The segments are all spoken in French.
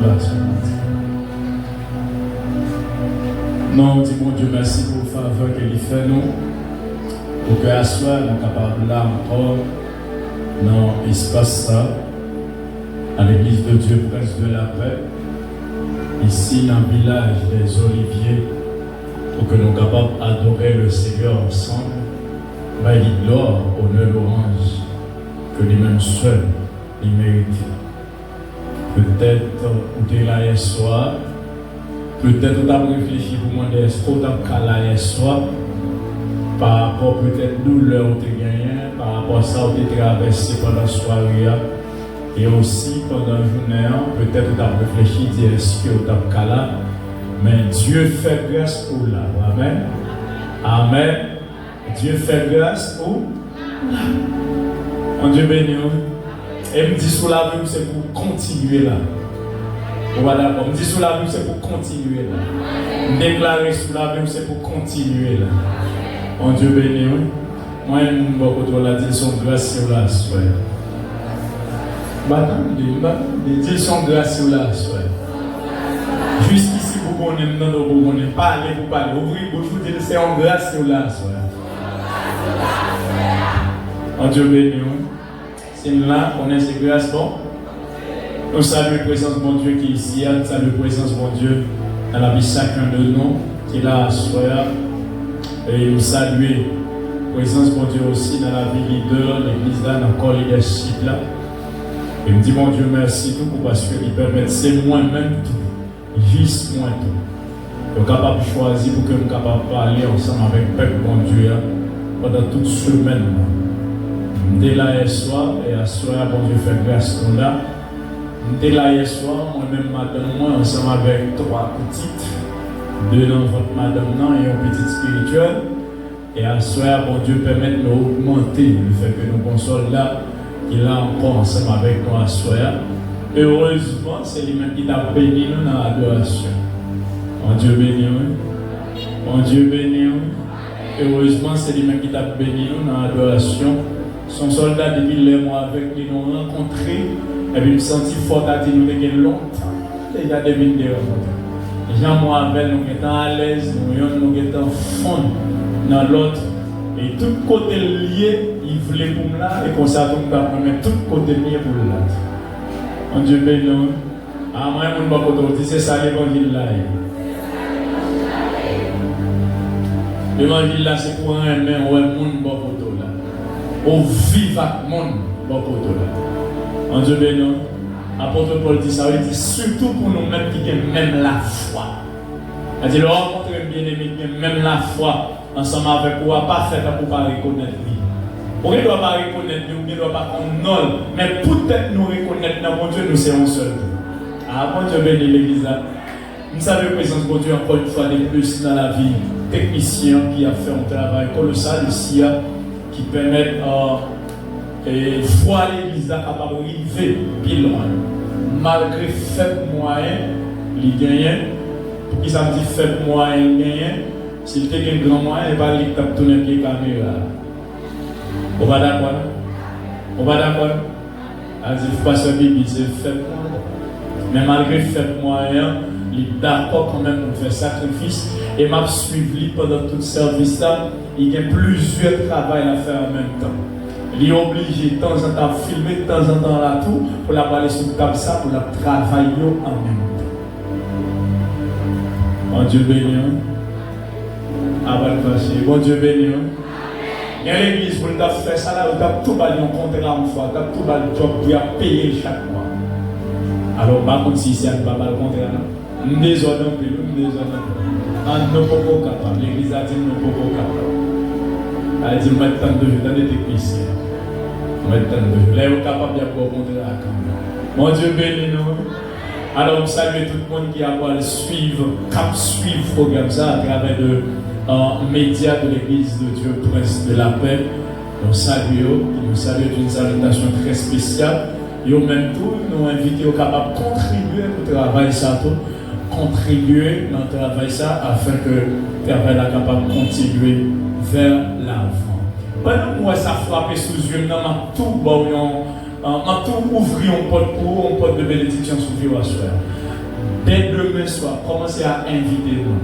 place. Non, dis mon Dieu, merci pour la faveur qu'il fait nous. Pour que à soi, nous sommes capables là encore, dans l'espace ça, à l'église de Dieu, Prince de la Paix, ici dans le village des Oliviers, pour que nous soyons capables d'adorer le Seigneur ensemble, bah, il gloire, honneur, louange, que lui-même seul, il mérite. Peut-être, vous êtes là hier soir, peut-être vous avez réfléchi pour moi, est-ce que vous êtes là hier soir, par rapport peut-être douleur que vous avez gagné, par rapport à ça que vous avez traversé pendant la soirée, et aussi pendant la journée, peut-être vous avez réfléchi, dire est-ce que vous êtes là, mais Dieu fait grâce pour là. Amen. Amen. Dieu fait grâce pour là. Mon Dieu béni. Et me dit sous la vie, c'est pour continuer là. Voilà, me dit sous la vie, c'est pour continuer là. Me déclarer sous la vie, c'est pour continuer là. Mon Dieu béni. Moi, je me dis son grâce sur la soie. Dis son grâce sur la soie. Jusqu'ici, vous connaissez, non, vous connaissez. Parlez, vous parlez. Ouvrez bouche, vous dites, c'est en grâce sur la soie. Mon Dieu béni. C'est là qu'on est ces grâces, bon. Nous saluons la présence de mon Dieu qui est ici, nous saluons la présence de mon Dieu dans la vie de chacun de nous, qui est là à soi. Et nous saluons la présence de mon Dieu aussi dans la vie leader, l'église là, dans le corps leadership là. Et me dit mon Dieu merci tout parce qu'il permet, c'est moi-même tout, juste moi tout. Je suis capable de choisir pour que je sois capable de parler ensemble avec le peuple mon Dieu pendant toute semaine. Dès là hier soir, et à soir, bon Dieu fait grâce qu'on a. Dès là hier soir, moi-même, madame, moi, ensemble avec 3 petites, 2 dans votre madame, et un petit spirituel. Et à soir, bon Dieu permet de nous augmenter le fait que nous consolons là, qu'il est encore ensemble avec nous à soir. Heureusement, c'est lui-même qui t'a béni nous dans l'adoration. Mon Dieu béni, mon Dieu béni. Heureusement, c'est lui-même qui t'a béni nous dans l'adoration. Son soldat, depuis les mois avec lui, nous rencontrés, et puis me senti fort à dire nous depuis longtemps. Et il y a des minutes de rencontre. Jean-moi avec nous étant à l'aise, nous étant fond dans l'autre. Et tout côté lié, il voulait pour moi là, et comme ça, mais tout côté lié pour l'autre. Mon Dieu béni. Ah, moi, je dis c'est ça l'évangile là. L'évangile là, c'est pour un main, ouais, mon bokoto là. Au vivant monde, bokoto là. Mon Dieu béni. Apôtre Paul dit ça, il dit surtout pour nous-mêmes qui avons même la foi. Il dit, le rencontrer bien-aimé qui a même la foi ensemble avec vous, pas fait pour ne pas reconnaître lui. On ne doit pas reconnaître lui, on ne doit pas qu'on mais peut-être nous reconnaître dans mon Dieu, nous serons seuls. Ah, mon Dieu béni l'église là. Nous savons la présence de Dieu encore une fois de plus dans la vie. Technicien qui a fait un travail colossal ici, qui permet et voir l'église là capable de arriver plus loin. Malgré faible moyen, il gagne. Pour qui ça me dit faible moyen, il gagne. S'il était un grand moyen, il va aller tourner pied caméra. On va d'accord? On va d'accord? Il faut pas se bibi, c'est faible moyen. Mais malgré faible moyen, il est d'accord quand même pour faire sacrifice. Et m'a suivi pendant tout le service là. Il y a plusieurs travails à faire en même temps. Il est obligé de temps en temps de filmer, de temps en temps là tout, pour la parler sur comme ça, pour la travailler en même temps. Mon Dieu béni. Avant de passer, bon Dieu béni. Il y a l'église pour nous faire ça là, nous avons tout bali en contrat en fois, nous avons tout bali job pour payer chaque mois. Alors, par contre, si c'est un pas le contrat, nous désordons un peu, nous désordons. Nous ne pouvons pas capable. L'église a dit nous ne pouvons pas capable. Elle a dit nous mettons tant de jeux dans les techniciens. Nous mettons tant de jeux. Là, nous sommes capables de pouvoir contrat. Mon Dieu béni nous. Alors, nous saluons tout le monde qui a pu suivre le programme ça à travers de médias de l'église de Dieu, Prince de la Paix. Nous saluons d'une salutation très spéciale. Et au même temps, nous invitons capables de contribuer au travail ça, contribuer dans le travail ça, afin que le travail soit capable de continuer vers l'avant. Pendant que ça frappe sous les yeux, nous tout ouvrir un porte de bénédiction sur le Dès demain soir, commencez à inviter moi.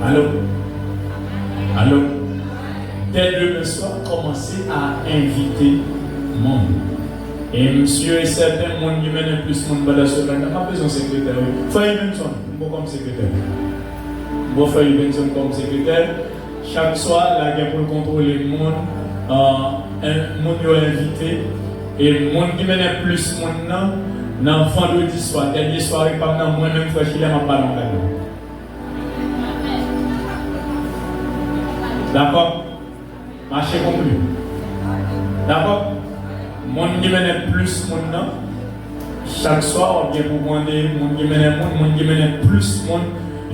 Allô? Allô? Dès demain soir, commencez à inviter moi. Et monsieur et certains monde qui mènent plus monde dans ce là, n'a pas besoin de secrétaire. Feuille Benson, moi comme secrétaire. Moi Feuille Benson comme secrétaire. Chaque soir, la guerre pour contrôler le monde, un monde invité. Et le monde qui mène plus monde dans vendredi soir, dernier soir, par exemple, moi-même, frère Chile, je pas dans cadeau. D'accord? Marché conclu. D'accord? Le monde qui mène plus monde, chaque soir, on vient pour demander, le monde qui mène plus monde,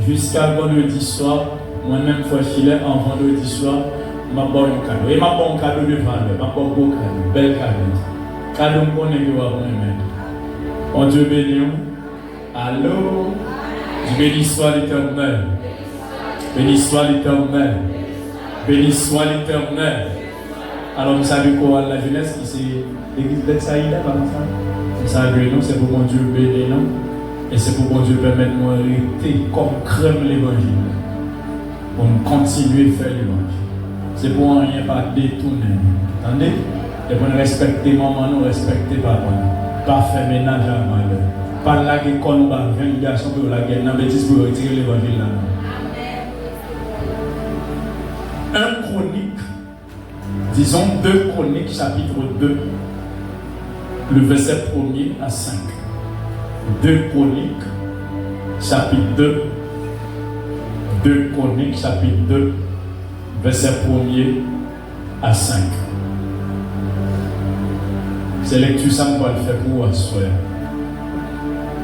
jusqu'à vendredi soir, moi-même, frère Chile, en vendredi soir, je vais boire un cadeau. Et je vais boire un cadeau de valeur, je vais boire un beau cadeau, bel cadeau. Cadeau qu'on est de moi-même. Oh Dieu béni. Allô? Dieu béni soit l'Éternel. Béni soit l'Éternel. Béni soit l'Éternel. Alors, vous savez quoi, la jeunesse qui c'est l'église Betsaïda, par exemple. Vous savez, non, c'est pour mon Dieu béni, non? Et c'est pour mon Dieu permettre de rester comme crème l'évangile. Pour continuer à faire l'évangile. C'est pour rien pas détourner. Attendez? Et pour respecter maman, nous respecter papa. Pas faire ménage à malheur. Pas la guerre qu'on va 20 garçons pour la guerre. N'a bêtise pour retirer l'évangile là. Un chronique, disons 2 chroniques, chapitre 2, le verset 1er à 5. 2 chroniques, chapitre 2. 2 chroniques, chapitre 2, verset 1er à 5. C'est lecture ça qu'on va le faire pour vous soir.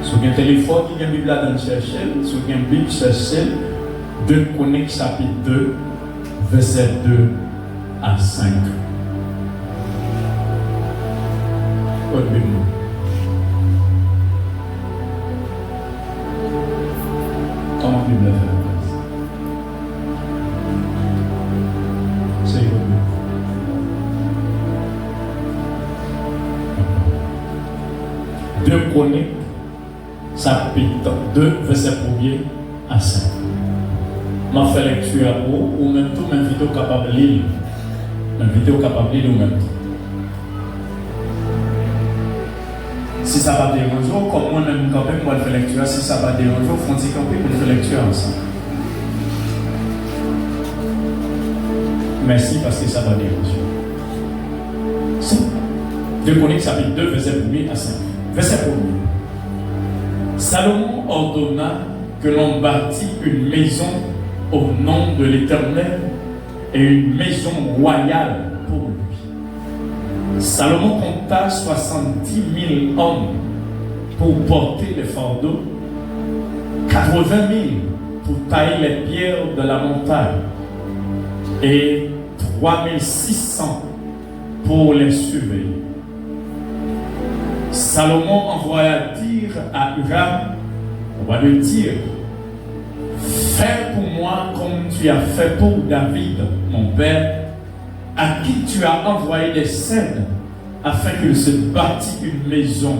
Sur un téléphone qui a une Bible dans chercher, sur une Bible chercher 2 Chroniques chapitre 2 verset 2 à 5. Comment la Bible fait? C'est une Bible. 2 Chroniques chapitre 2 verset 1er à 5. Je fais lecture à vous, ou même tout m'invite au capable de lire. M'invite au capable de lire ou même tout. Si ça va déranger, comme moi-même, quand même, moi, je fais lecture, si ça va déranger, il faut dire qu'on peut faire lecture ensemble. Merci parce que ça va déranger. 2 Chroniques chapitre 2 verset 1er à 5. Verset 1er. Salomon ordonna que l'on bâtit une maison au nom de l'Éternel et une maison royale pour lui. Salomon compta 70 000 hommes pour porter les fardeaux, 80 000 pour tailler les pierres de la montagne et 3 600 pour les surveiller. Salomon envoya dire à Huram, on va lui dire, fais pour moi comme tu as fait pour David, mon père, à qui tu as envoyé des scènes afin qu'il se bâtisse une maison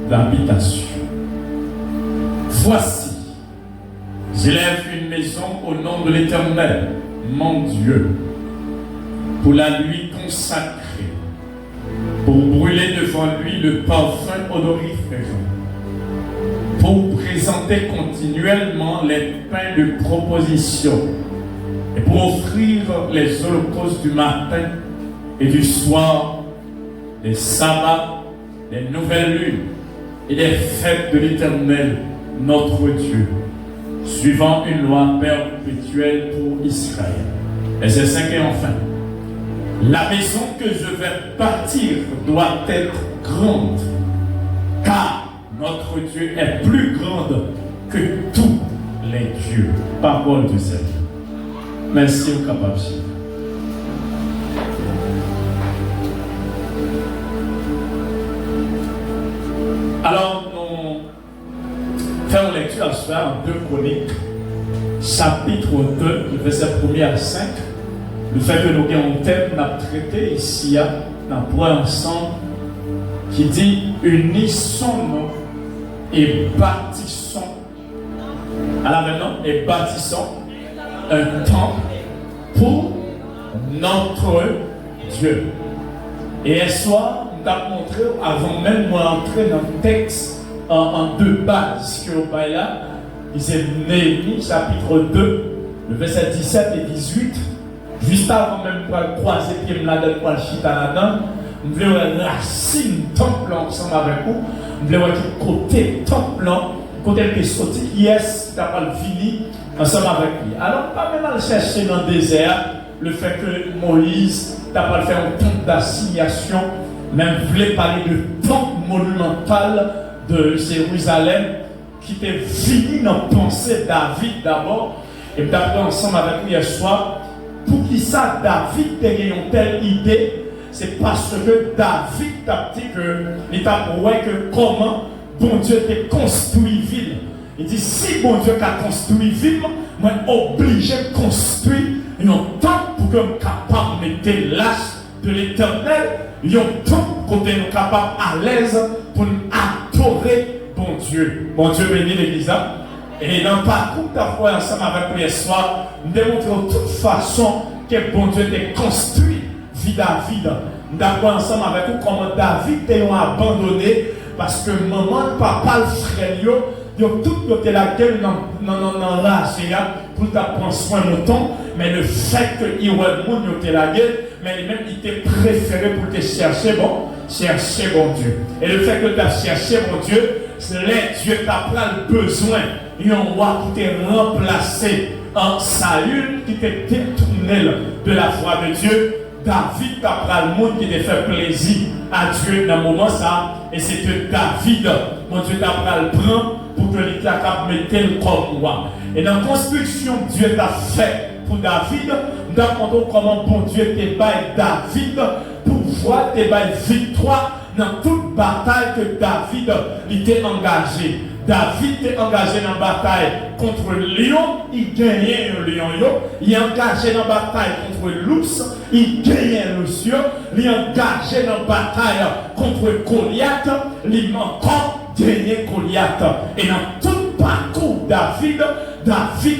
d'habitation. Voici, j'élève une maison au nom de l'Éternel, mon Dieu, pour la lui consacrer, pour brûler devant lui le parfum odorifère, pour présenter continuellement les pains de proposition et pour offrir les holocaustes du matin et du soir, des sabbats, des nouvelles lunes et des fêtes de l'Éternel, notre Dieu, suivant une loi perpétuelle pour Israël. Verset 5 et enfin, la maison que je vais bâtir doit être grande, car notre Dieu est plus grande que tous les dieux. Parole du Seigneur. Merci au capable. Alors, nous faisons lecture à ce soir en 2 Chroniques, chapitre 2, verset 1er à 5. Le fait que nous avons un thème à traiter ici, dans point ensemble, qui dit unissons-nous et bâtissons, alors maintenant, et bâtissons un temple pour notre Dieu. Et ce soir, on t'a montré, avant même de entrer dans le texte en deux bases, que au là, il disait Néhémie, chapitre 2, le verset 17 et 18, juste avant même pour le croiser, puis me la donne pour le chita là-dedans, nous voulons racine temple ensemble avec vous, nous voulons être côté temple, côté qui est sorti, qui est-ce qui a pas fini ensemble avec lui. Alors, pas même à le chercher dans le désert, le fait que Moïse n'a pas fait un temple d'assignation, même voulait parler de temple monumental de Jérusalem, qui était fini dans la pensée David d'abord, et d'après ensemble avec lui hier soir, pour qui ça David ait une telle idée, c'est parce que David a dit que l'État pourrait que comment bon Dieu t'a construit ville. Il dit si bon Dieu a construit ville, moi obligé de construire un temple pour que nous capable de mettre l'âge de l'Éternel, un temple côté nous capable à l'aise pour nous adorer bon Dieu. Bon Dieu bénit l'Église. Et dans le parcours d'affaires ensemble avec nous hier soir, nous démontrons de toute façon que bon Dieu t'a construit vie David. Nous avons ensemble avec vous comment David t'a abandonné parce que maman, papa, le frère, ils ont tout été la gueule dans la pour prendre soin de ton, mais le fait qu'il y ait le monde qui était la gueule, mais lui-même il était préféré pour te chercher bon Dieu. Et le fait que tu as cherché bon Dieu, c'est là Dieu t'a pris le besoin. Il y a un roi qui t'est remplacé en Saül, qui t'est détourné de la foi de Dieu. David t'a pris le monde qui t'a fait plaisir à Dieu dans le moment ça. Et c'est que David, mon Dieu t'a pris le prendre pour que l'État capable mettre comme roi. Et dans la construction que Dieu t'a fait pour David, nous avons comment bon Dieu t'a baillé David pour voir tes victoire dans toute bataille que David était engagé. David était engagé dans la bataille contre le lion, il gagnait un lion. Il est engagé dans la bataille contre l'ours, il gagnait l'ours. Il est engagé dans la bataille contre Goliath, il encore gagnait Goliath. Et dans tout parcours David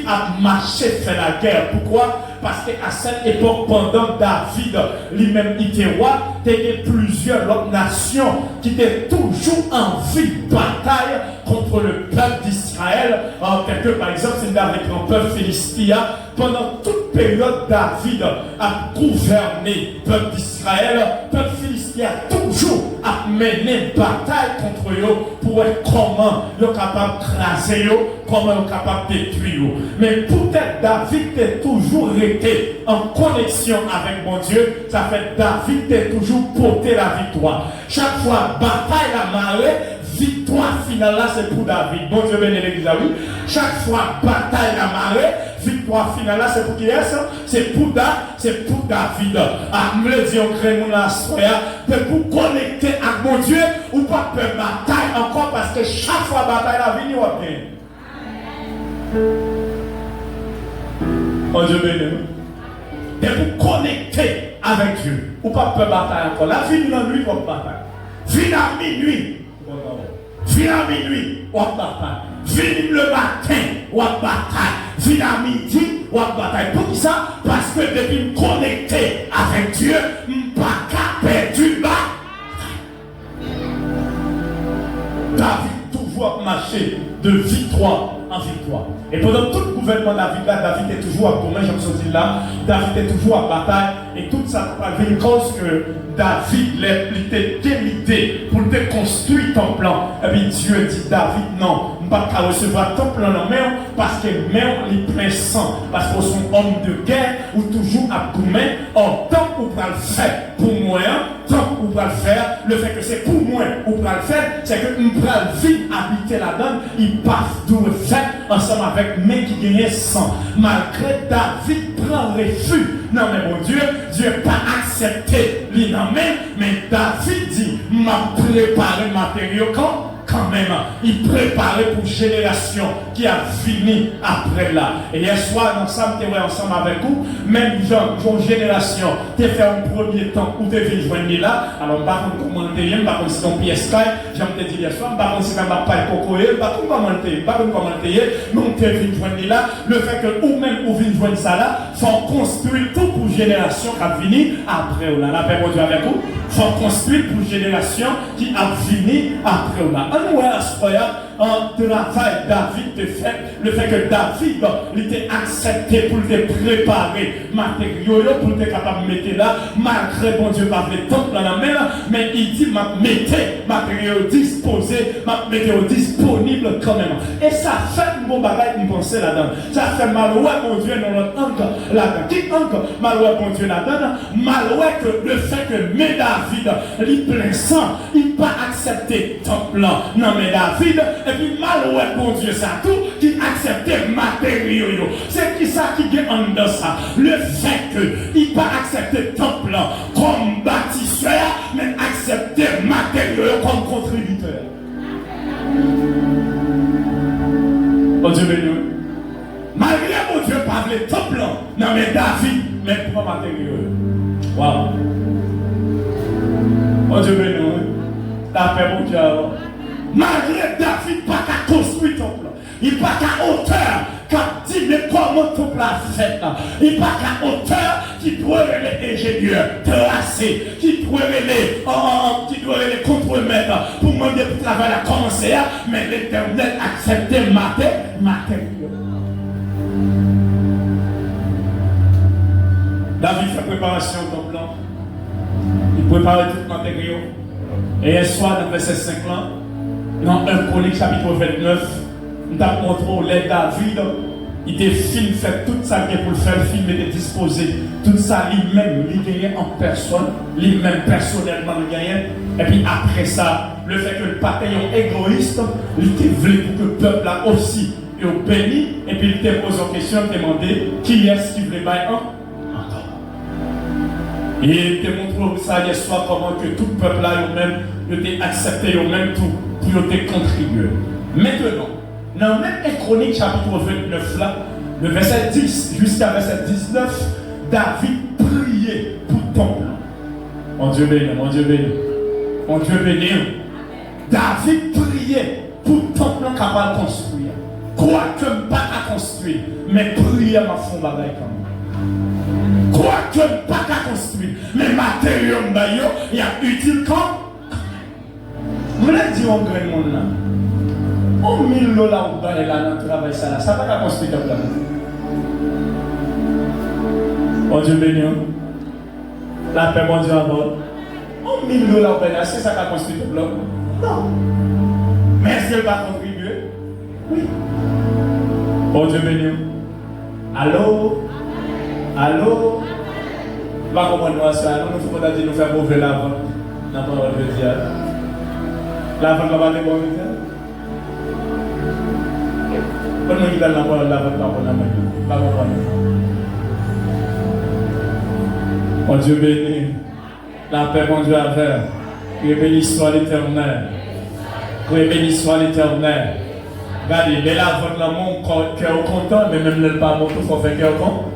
a marché faire la guerre. Pourquoi? Parce qu'à cette époque, pendant David lui-même était roi, il y avait plusieurs autres nations qui étaient toujours en vie de bataille contre le peuple d'Israël. Par exemple, c'est avec le peuple philistin. Pendant toute période, David a gouverné le peuple d'Israël. Le peuple philistin a toujours mené une bataille contre eux pour être comment ils sont capables de craser, comment ils sont capables de détruire. Mais peut-être David est toujours resté en connexion avec mon Dieu. Ça fait David est toujours porté la victoire. Chaque fois, bataille la marée, victoire finale là, c'est pour David. Bon Dieu bénit l'Église, oui. Chaque fois, bataille la marée, victoire finale là, c'est pour qui est-ce? C'est pour David. Ah, me le dit, on crée mon assoya, de vous connecter avec mon Dieu, ou pas peur bataille encore, parce que chaque fois, bataille la vie, on va bien. Bon Dieu bénit. De vous connecter avec Dieu, ou pas peur bataille encore. La vie dans nuit, on bataille. Vie à minuit. Vie à minuit, on bataille. Vie le matin, on bataille. Vie à midi, on bataille. Pour qui ça? Parce que depuis me connecter avec Dieu, je ne peux pas perdre ma David toujours marché de victoire en victoire. Et pendant tout le gouvernement de David, David est toujours à commun, je me là, David est toujours à bataille, et tout ça avait une cause que David était démité pour te construire ton plan. Et puis Dieu dit David, non, je ne peux pas recevoir ton plan en main, parce que même les plein sang, parce qu'ils sont hommes de guerre, ou toujours à commun, en tant qu'on va le faire pour moi, tant qu'on va le faire, le fait que c'est pour moi qu'on va le faire, c'est que nous va vite habiter là-dedans, il passe d'où le fait ensemble avec mes qui gagnent sang. Malgré David prend refuge. Non mais mon Dieu n'a pas accepté l'inamène, mais David dit, m'a préparé le matériau quand quand même, il préparait pour génération qui a fini après là. Et hier soir, ensemble, tu es ensemble avec vous, même genre génération, tu fait un premier temps où tu es venu joindre là. Alors, par contre, comment tu es, par contre, si ton pièce caille, j'aime te dire hier soir, par contre, si tu n'as pas de cocoyer, par contre, comment tu es, mais tu es venu joindre là. Le fait que ou même ou venu joindre ça là, faut construire tout pour génération qui a fini après là. La paix pour Dieu avec vous. Faut construire pour génération qui a fini après là. On voit à ce un travail David te fait, le fait que David il était accepté pour te préparer matériaux pour te capable de mettre là, malgré bon Dieu pas le temple dans la main, mais il dit m'a mettez matériaux disposés, m'a mettez disponible quand même. Et ça fait mon bagage de penser là-dedans. Ça fait mal ouais mon Dieu dans notre angle là-dedans. Qui angle mal ouais mon Dieu là-dedans? Mal ouais que le fait que mais David il plein sang, il pas accepté temple là. Non mais David et puis mal ouais bon Dieu ça tout qui acceptait matériaux. C'est qui ça qui est en dedans ça? Le fait que il pas accepté temple comme bâtisseur, mais accepter matériaux comme contributeur. Oh Dieu béni. Malgré mon Dieu pas le temple, non mais David, mais pour matériaux. Waouh. Oh Dieu béni. T'as fait mon Dieu. Malgré David, pas qu'à construire ton plan. Il pas qu'à hauteur, qu'à dire mais comment ton plan fait. Il pas qu'à hauteur qui doit les ingénieurs tracés, qui doit les contremettre pour demander pour travailler à commencer, mais l'Éternel accepte matériaux. David fait préparation de ton plan. Il prépare tout le matériau. Et hier soir, dans le verset 5 là, dans 1 Chronique chapitre 29, nous avons montré où David, il était film, fait tout ça pour le faire, le film était disposé, tout ça lui-même, il gagnait en personne, lui-même personnellement il gagnait. Et puis après ça, le fait que le bataillon égoïste, il était voulu pour que le peuple là aussi est béni, et puis il était posé en question, il demandé qui est-ce qui voulait bailler encore. Et il te montre ça hier soir comment que tout le peuple là, il était accepté, il même tout, pour te contribuer. Maintenant, dans le même Chronique chapitre 29 là, le verset 10 jusqu'à verset 19, David priait pour ton plan. Mon Dieu béni, mon Dieu béni. Mon Dieu béni. David priait pour ton plan capable de construire. Quoique pas à construire, mais prier ma fond bagaille quand même. Quoique pas à construire, mais matériaux il y a utile quand. Je vous l'ai dit au grand monde là. On 1000 dollars ou pas là dans le travail ça là, ça va pas construire ton plan. Oh Dieu béni. La paix mon Dieu à bord. On 1000 dollars ou pas là, c'est ça qui a construit ton plan. Non. Mais est-ce qu'elle va contribuer? Oui. Oh Dieu béni. Allô? Allô? Va comprendre ça. Nous faut pas dire nous faire mauvais la vente. N'a pas le dire. La vente va pas bon dire. Comment il va la vente la vente pas comprendre. Oh Dieu béni. La paix mon Dieu à faire. Que béni soit l'Éternel. Que béni soit l'Éternel. Regardez, mais la vente là mon cœur content, mais même le pas bon tout faut faire cœur content.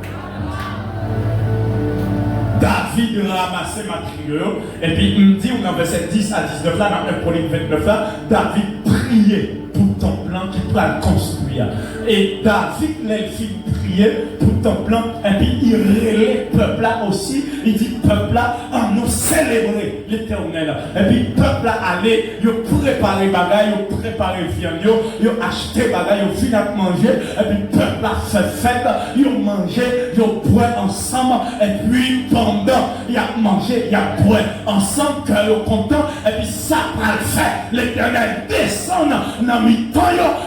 David ramassait matériaux et puis il me dit, on a verset 10 à 19 là, dans 1 Chronique 29 là, David priait pour ton plan qui peut le construire. Et David, il priait pour ton plan et puis il relève le peuple là aussi. Il dit, peuple là, on nous célébrer l'Éternel. Et puis peuple là, allez, il préparer bagaille, il préparer viande, il acheter bagaille, il finit à manger. Et puis peuple là fait fête, il manger, il boit ensemble. Et puis pendant, il a mangé, il a boit ensemble, que il est content. Et puis ça va le faire. L'Éternel descend dans mi-temps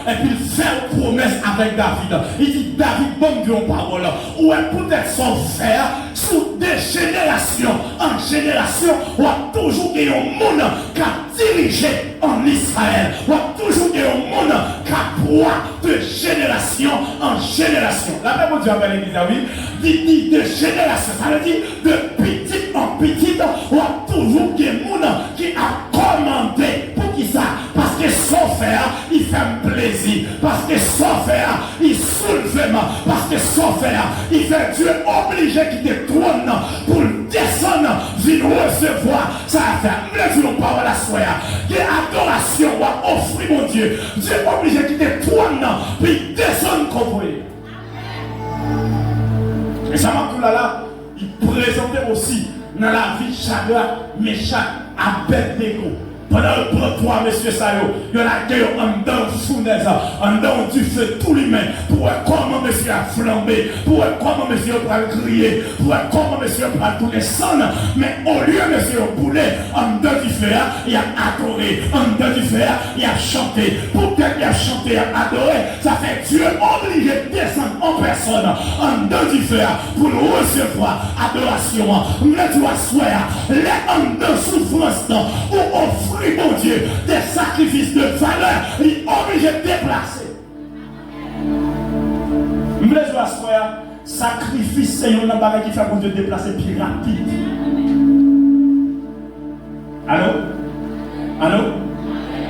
et puis il fait une promesse avec David. Il dit, David, bon Dieu, en parole. Ou est peut-être son frère sous des générations en génération, on a toujours eu un monde qui a dirigé en Israël. On a toujours eu un monde qui a droit de génération en génération. La Bible dit avec l'église, dit de génération, ça veut dire de petite en petite, on a toujours eu un monde qui a commandé. Pour qui ça? Parce que son faire, il fait plaisir. Parce que son faire, il soulève. Parce que son faire, il fait Dieu obligé de quitter le trône pour descendre, venir recevoir. Ça a fait. Nous ne pas la soirée. Que adoration va offrir mon Dieu. Dieu est obligé de quitter le trône puis descendre comme lui. Et ça m'a tout là, il présentait aussi dans la vie de Shadrach, Meshach, Abednego. Pendant le 3 messieurs ça, il y en a qui ont dans le fournaise, en dans du feu tout l'humain, pour voir comment monsieur a flambé, pour voir comment monsieur a crié, pour voir comment monsieur a tout descendre. Mais au lieu de monsieur bouler, en dedans du feu, il a adoré, en dedans du feu, il a chanté. Pour qu'il a chanté, il a adoré, ça fait Dieu obligé de descendre en personne, en dedans du feu, pour recevoir adoration. Mais tu vas soir, les en dedans souffrance, ou offrir mon Dieu, des sacrifices de valeur, il est obligé de déplacer. Je voulais dire à sacrifice, c'est un appareil qui fait mon Dieu déplacer plus rapide. Allô? Allô?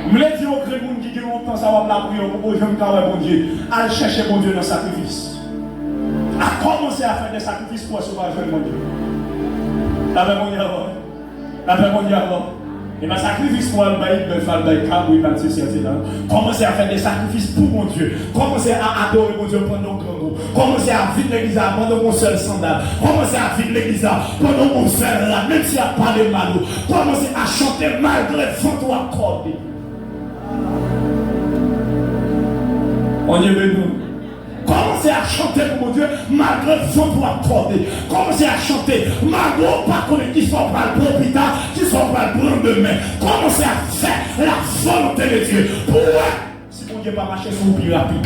Je voulais dire au Grégoun qui dit longtemps, ça va la prière, au jeune carré, mon Dieu, à chercher mon Dieu dans le sacrifice. À commencer à faire des sacrifices pour sauver mon Dieu. La paix, mon Dieu, alors. La paix, mon Dieu, alors. Et ma sacrifice pour le bail, le fall bail, oui, commencez à faire des sacrifices pour mon Dieu. Commencez à adorer mon Dieu pendant que nous. Commencez à vivre l'église pendant mon seul sandal. Commencez à vivre l'église pendant mon seul là, même s'il n'y a pas de mal. Commencez à chanter malgré le vent ou accordé. On est venu. Commencez à chanter pour mon Dieu, malgré le vent pour accorder. Commencez à chanter, malgré pas connaître qui sont pas le l'hôpital, qui sont pas le prendre demain. Commencez à faire la volonté de Dieu. Pour si mon Dieu pas marcher sur vous plus rapide.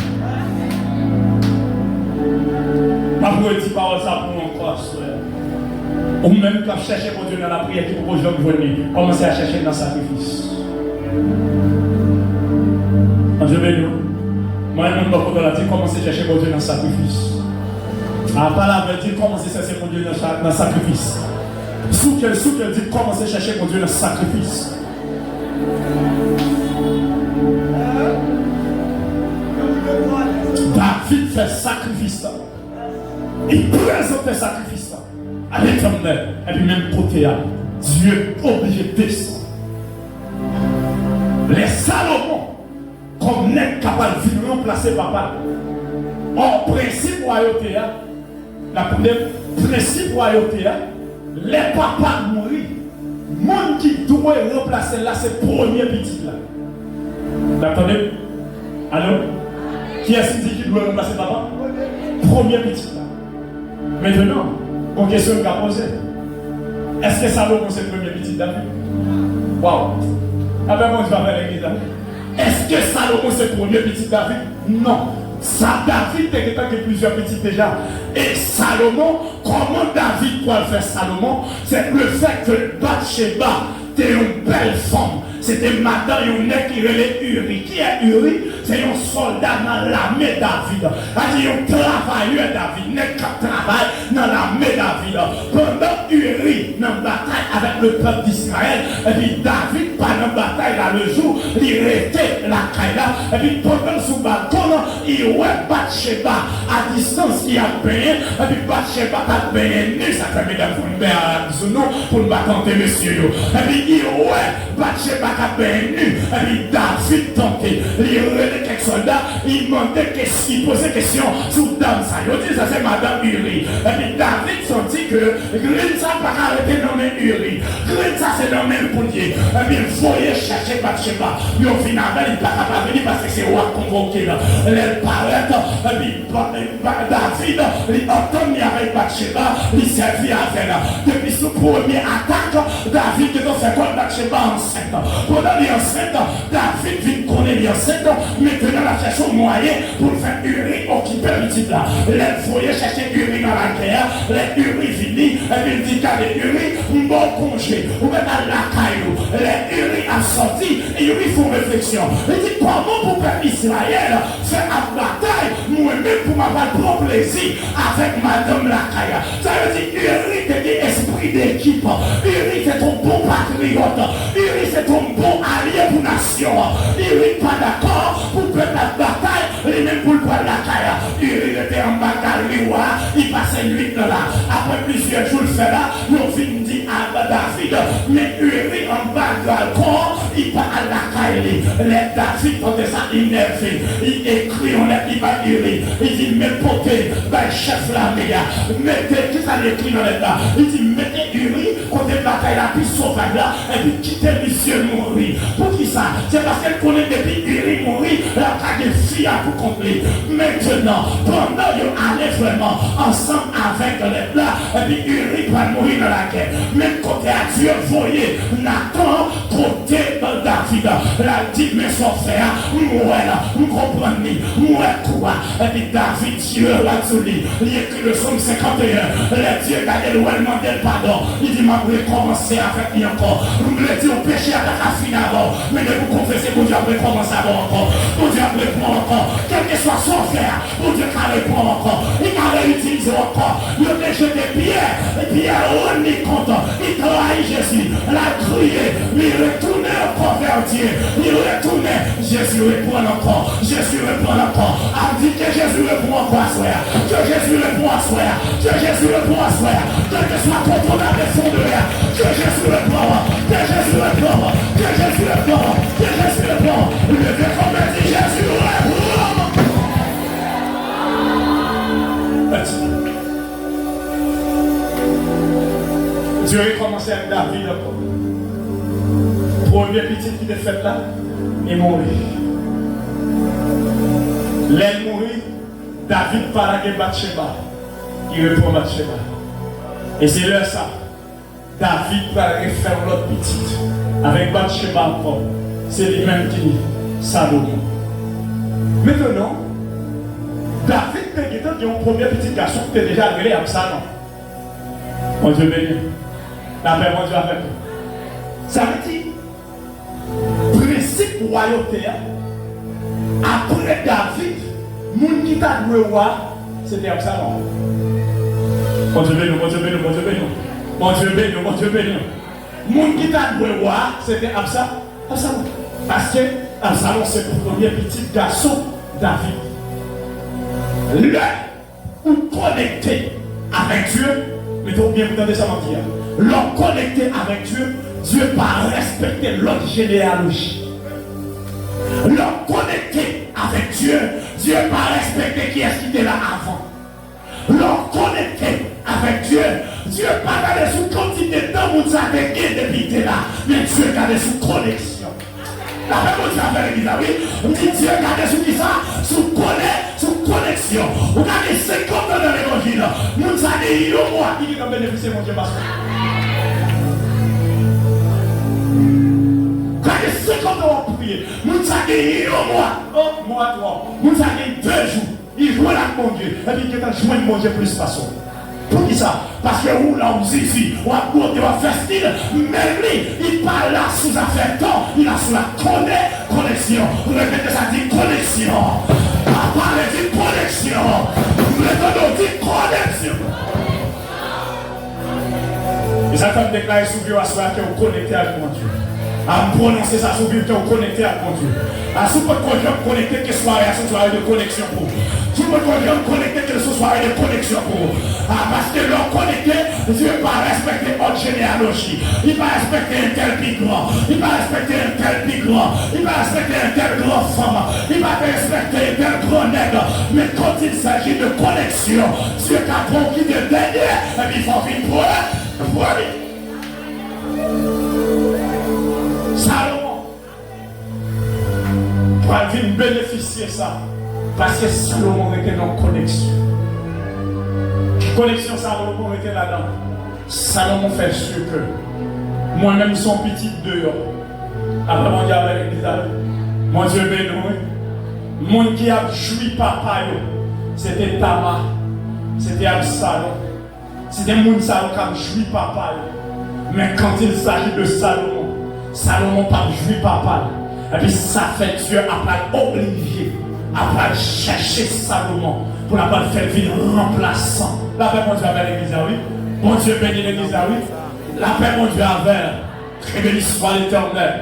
Ma pour dire parole ça pour encore, frère. Ou même quand chercher mon Dieu dans la prière qui pour aujourd'hui venir, commencez à chercher dans le sacrifice. Quand je vais nous. Moi-même, je vais dire commencez à chercher mon Dieu dans le sacrifice. À part la veut dire commencez à chercher mon Dieu dans le sacrifice. Sous qu'elle dit commencez à chercher mon Dieu dans le sacrifice. David fait sacrifice. Il présente le sacrifice à l'Éternel. Et puis même côté, Dieu est obligé de descendre. Les Salomon. Comme n'est capable de remplacer papa. En principe royauté, la première principe royauté, les papas mourir. Le monde qui doit remplacer là, c'est le premier petit là. Vous attendez? Alors, qui est-ce qui doit remplacer papa? Premier petit là. Maintenant, une question que je posée. Est-ce que Salomon c'est le premier petit David? Waouh! Ah ben moi je vais faire l'église David. Est-ce que Salomon c'est le premier petit David? Non. Ça, David était quelqu'un qui a plusieurs petits déjà. Et Salomon, comment David doit faire Salomon? C'est le fait que Bathsheba était une belle femme. C'était madame Yonek qui relait Uri. Qui est Uri? C'est un soldat dans l'armée David. C'est un travailleur David. N'est qu'un travail dans l'armée David. Pendant Uri, dans la bataille avec le peuple d'Israël, et puis David, pendant la bataille là le jour, il restait la caille. Et puis pendant son balcon, il voit Bathsheba à distance qui a payé. Et puis Bathsheba a payé nu. Ça fait mesdames pour le faire pour le battre monsieur. Et puis il voit Bathsheba a payé nu. Et puis David tentait. Il relait quelques soldats. Il demandait il posait question sur dame ça. Il dit ça c'est madame Uri. Et puis David sentit que Green ça pas arrêter de nommer Uri. Green ça c'est nommé le poulier. Et puis il voyait chercher Bathsheba. Mais au final, il ne peut pas venir parce que c'est roi convoqué là. Elle paraît. Et puis David, il entend avec Bathsheba. Il servit avec elle. Depuis son premier attaque, David a fait quoi Bathsheba enceinte. Pendant l'enceinte, David vient connaître l'enceinte. Maintenant, la cherche au moyen pour faire Uri occuper le titre là. Les foyers chercher Uri dans la guerre. Les Uri finis. Et puis il dit qu'à les Uri, bon congé. Ou même à la caillou. Les Uri a sorti. Et Uri font réflexion. Il dit comment pour faire Israël faire la bataille. Moi-même, même pour ma part, prendre plaisir avec madame Lakaya. Ça veut dire, Uri, c'est esprit d'équipe. Uri, c'est ton bon patriote. Uri, c'est ton bon allié pour nation. Uri, pas d'accord pour faire la bataille, et même pour le prendre la caille. Uri était en bataille, il passait 8 là. Après plusieurs jours, le fait là, nous venons dire à David, mais Uri en bataille, il part à la caille. Les David, quand ça énervé, il écrit, on l'a dit, Uri. Il dit, mais portez, chef là, mettez, qui ça l'écrit dans l'état? Il dit, mettez Uri, côté bataille là, puis sauvage là, et puis quittez monsieur mourir. Pour qui ça? C'est parce qu'elle connaît depuis Uri mourir, la carte de fille à pour complet. Maintenant, pendant qu'ils allaient vraiment ensemble avec les là, et puis Uri va mourir dans la guerre. Même côté à Dieu, voyez, Nathan, côté de David, la dit, mais son frère, moi là, nous comprenons, moi quoi, et puis David, Dieu l'a dit, il écrit le psaume 51, les dieux gardent le demande le pardon, il dit, ma voulu commencer avec lui encore, vous me le dites, au péché avec la fin avant, mais de vous confesser, pour Dieu après commencer avant encore, pour Dieu après prendre encore, quel que soit son frère, pour Dieu qu'à répondre encore, il m'a réutilisé encore, il a jeté Pierre, et Pierre, on est content, il trahit Jésus, l'a crié, il retournait encore vers Dieu, il retournait, Jésus répond encore, Jésus répond encore, a dit que Jésus répond encore à soi, que Jésus répond à soi, que Jésus répond à soi, quel que soit ton problème de fond de l'air, que Jésus répond, que Jésus répond, que Jésus répond, que Jésus répond, le fait qu'on me dit Jésus répond. Dieu a commencé avec David encore. Premier petit qui était fait là, il mourit. L'aile mourit, David parle avec Bathsheba. Il répond à Bathsheba. Et c'est là ça. David va faire l'autre petite. Avec Bathsheba encore. C'est lui-même qui dit Salomon. Maintenant, David était un premier petit garçon qui était déjà agréé à Absalom. Mon Dieu béni. La paix, mon Dieu avec nous. Ça veut dire, principe royauté, après David, moun qui t'a doué roi, c'était Absalom. Mon Dieu béni, mon Dieu béni, mon Dieu béni. Mon Dieu béni, mon Dieu béni. Moun qui t'a doué roi, c'était Absalom. Parce que Absalom, c'est le premier petit garçon David. L'homme connecté avec Dieu, mais il faut bien vous donner ça mentir. L'homme connecté avec Dieu, Dieu va respecter l'autre généalogie. L'homme connecté avec Dieu, Dieu va respecter qui est-ce qui était là avant. L'homme connecté avec Dieu, Dieu va garder sous quantité de temps où vous avez depuis là, mais Dieu garde sous connexion. La même chose à faire l'église, oui. Dieu garde sous qui ça? Sous connexion. Vous gardez 50 ans dans l'évangile. Nous avons dit, moi, qui va bénéficier mon Dieu parce que. Gardez 50 ans pour prier. Nous avons dit, moi, toi. Nous avons dit 2 jours. Il joue là avec mon Dieu. Et puis, il a joué mon Dieu plus façon. Pour qui ça? Parce que où là, on zizi, on a côté, on a fait style, mais lui, il parle là sous affaire temps, il a sous la connexion. Répétez ça, dit connexion. Papa, dit connexion. Maintenant, dit connexion. Et ça t'a déclaré sous Dieu à soi que vous connectez avec mon Dieu. À me prononcer ça sous Dieu que vous connectez avec mon Dieu. À sous votre programme connecté que soirée, à ce soirée de connexion pour vous. Sous votre programme connecté que ce soirée de connexion pour vous. Parce que l'homme connecté, Dieu va respecter votre généalogie. Il va respecter un tel plus grand. Il va respecter un tel plus grand. Il va respecter un tel grand femme. Il va respecter un tel grand nègre. Mais quand il s'agit de connexion, Dieu a conquis de dernier, et puis il faut vivre pour aller. Salomon va venir bénéficier ça parce que Salomon était dans connexion. Connexion Salomon était là-dedans. Salomon fait sûr que moi-même son petit dehors. Après mon Dieu avec l'Église, mon Dieu béni, mon qui a joui papa, c'était Tamar, c'était Absalom. C'était mon Salomon qui a joui papa. Mais quand il s'agit de Salomon, Salomon pas joué papa. Et puis ça fait Dieu après obligé après chercher Salomon pour la faire venir remplaçant. La paix, mon Dieu, avec l'église, oui. Mon Dieu, bénit l'église, oui. La paix, mon Dieu, avec. Et béni soit l'Éternel.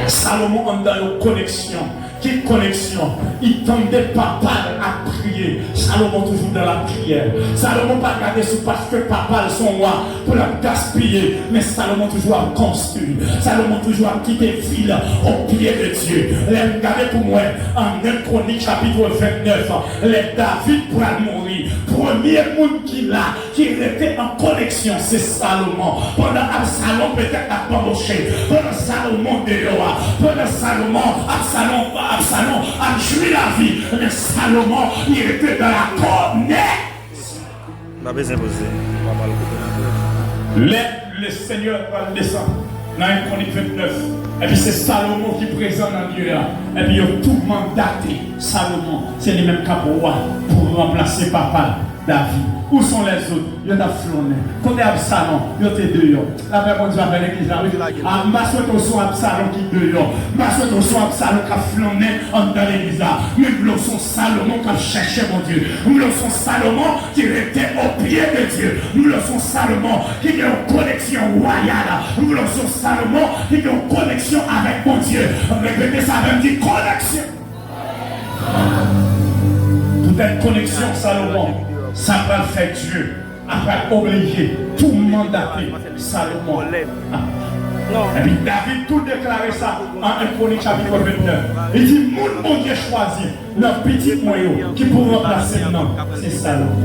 Salomon en dans nos connexions. Quelle connexion? Il tendait papa à prier. Salomon toujours dans la prière. Salomon pas regarder sur parce que papa son roi pour la gaspiller. Mais Salomon toujours a construit. Salomon toujours a quitté ville au pied de Dieu. Regardez pour moi en 1 Chronique chapitre 29. Les David pour mourir. Premier monde qui était en connexion, c'est Salomon. Pendant Absalom peut-être a embauché. Pendant Salomon dehors. Pendant Salomon, Absalom a joué la vie. Mais Salomon, il était dans la connexion. Le Seigneur va descendre dans 1 Chronique 29. Et puis c'est Salomon qui présente dans Dieu. Et puis il a tout mandaté. Salomon, c'est les mêmes cap roi pour remplacer papa David. Où sont les autres? Il y a flonné. Côté Absalom, il y a deux. La paix, mon Dieu, avec l'église. Ma souhaite au son Absalom qui deux. Ma souhaite au son Absalom qui a flonné dans l'église. Nous sommes Salomon qui a cherché mon Dieu. Nous sommes Salomon qui était au pied de Dieu. Nous sommes Salomon qui est en connexion royale. Nous sommes Salomon qui est en connexion avec mon Dieu. Répétez ça même dit connexion. Toute cette connexion, Salomon. Ça va faire Dieu, après obliger tout mandater Salomon. Et puis David tout déclaré ça en 1 Chronique chapitre 29. Il dit, mon Dieu choisi, notre petit moyen qui pour remplacer le nom, c'est Salomon.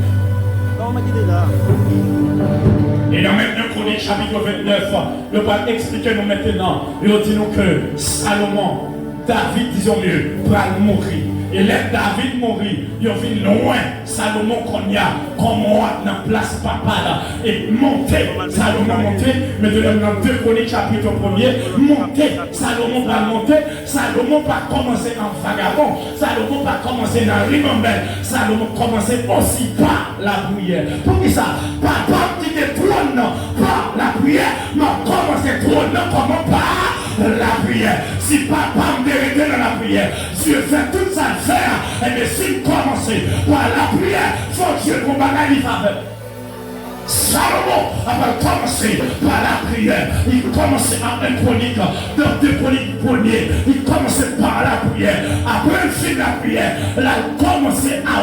Et dans 1 Chronique chapitre 29, le va expliquer nous maintenant, il dit nous que Salomon, David, disons mieux, va mourir. Et là, David mourit, il vient loin, Salomon qu'on y a, comme moi, dans la place papa là, et monter, Salomon monter, mais dans 2 Chroniques chapitre 1er, monter, Salomon va monter, Salomon va commencer en vagabond, Salomon va commencer dans Rimambel, Salomon commencer aussi par la prière. Pour qui ça? Papa qui te trône, par la prière, mais commencer trône, comment pas? La prière. Si papa me dérive dans la prière, Dieu fait tout ça faire. Et bien s'il commence par la prière, faut Dieu qu'on va gagner faveur. Salomon a commencé par la prière. Il commençait en 1 Chronique, dans 2 Chroniques premier. Il commençait par la prière. Après le fin de la prière, là il commençait à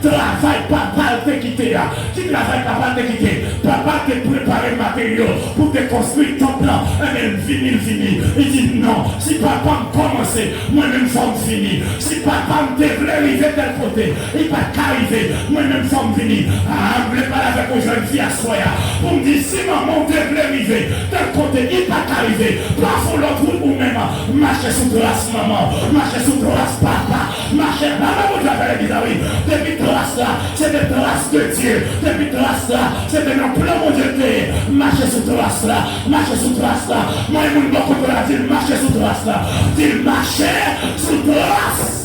travail papa te quitter. Qui travaille papa te quitter? Papa te préparé le matériau pour te construire ton plan. Et bien il finit. Il dit non, si papa me commençait, moi-même je me finis. Si papa me devait arriver tel côté, il ne va pas arriver. Moi-même je me finis. Ah, je ne voulais pas avec aux jeunes filles. Pour me dire si maman devait arriver tel côté il pas arriver parfois l'autre route ou même marcher sous trace maman marcher sous trace papa marcher maman vous avez dit oui depuis trace là c'est des traces de Dieu depuis trace là c'est des noms plein mon Dieu marcher sous trace là marcher sous trace là moi et mon beaucoup de la dire marcher sous trace là dire marcher sous trace.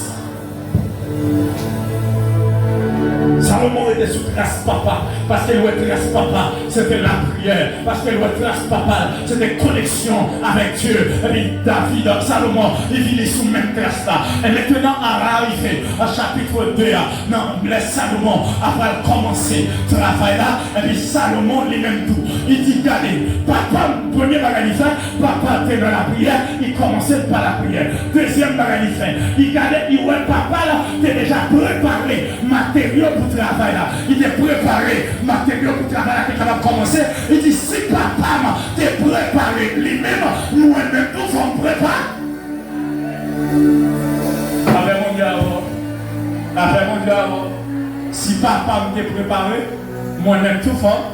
Salomon était sous trace papa, parce qu'elle était trace papa, c'était la prière, parce qu'elle était trace papa, c'était connexion avec Dieu. Et puis David, Salomon, il vit sous même trace là. Et maintenant, à arriver à chapitre 2, non, les Salomon, après commencer le travail là, et puis Salomon lui-même tout. Il dit, regardez, papa, premier bagage papa était dans la prière, il commençait par la prière. Deuxième bagage il regardait, il voit papa là, t'es déjà préparé matériaux pour travail là. Il est préparé matériaux pour travail là, qui est capable de commencer. Il dit si papa t'es préparé lui-même, nous-mêmes nous sommes préparés. Avec mon Dieu avec mon Dieu si papa t'es préparé, moi-même tout fort.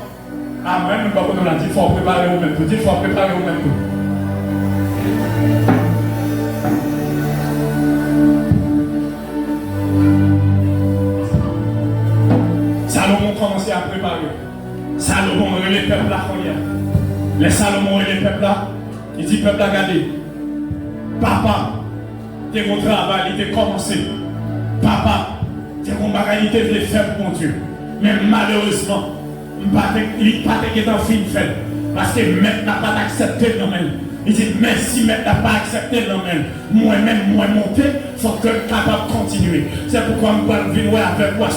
Amen, nous ne l'a dit, il faut préparer vous-même tout. Il faut préparer vous-même tout. Salomon commençait à préparer. Salomon et les peuples là qu'on y a. Les Salomon et les peuples là, il dit peuple là, regardez. Papa, t'es mon travail, il t'a commencé. Papa, t'es mon bagage, il t'a fait pour mon Dieu. Mais malheureusement, il n'a pas été en fin de fête. Parce que maintenant, n'a pas accepté non même. Il dit, mais si maintenant n'a pas accepté moi-même, moi monter, il faut que je sois capable de continuer. C'est pourquoi je vais venir avec moi,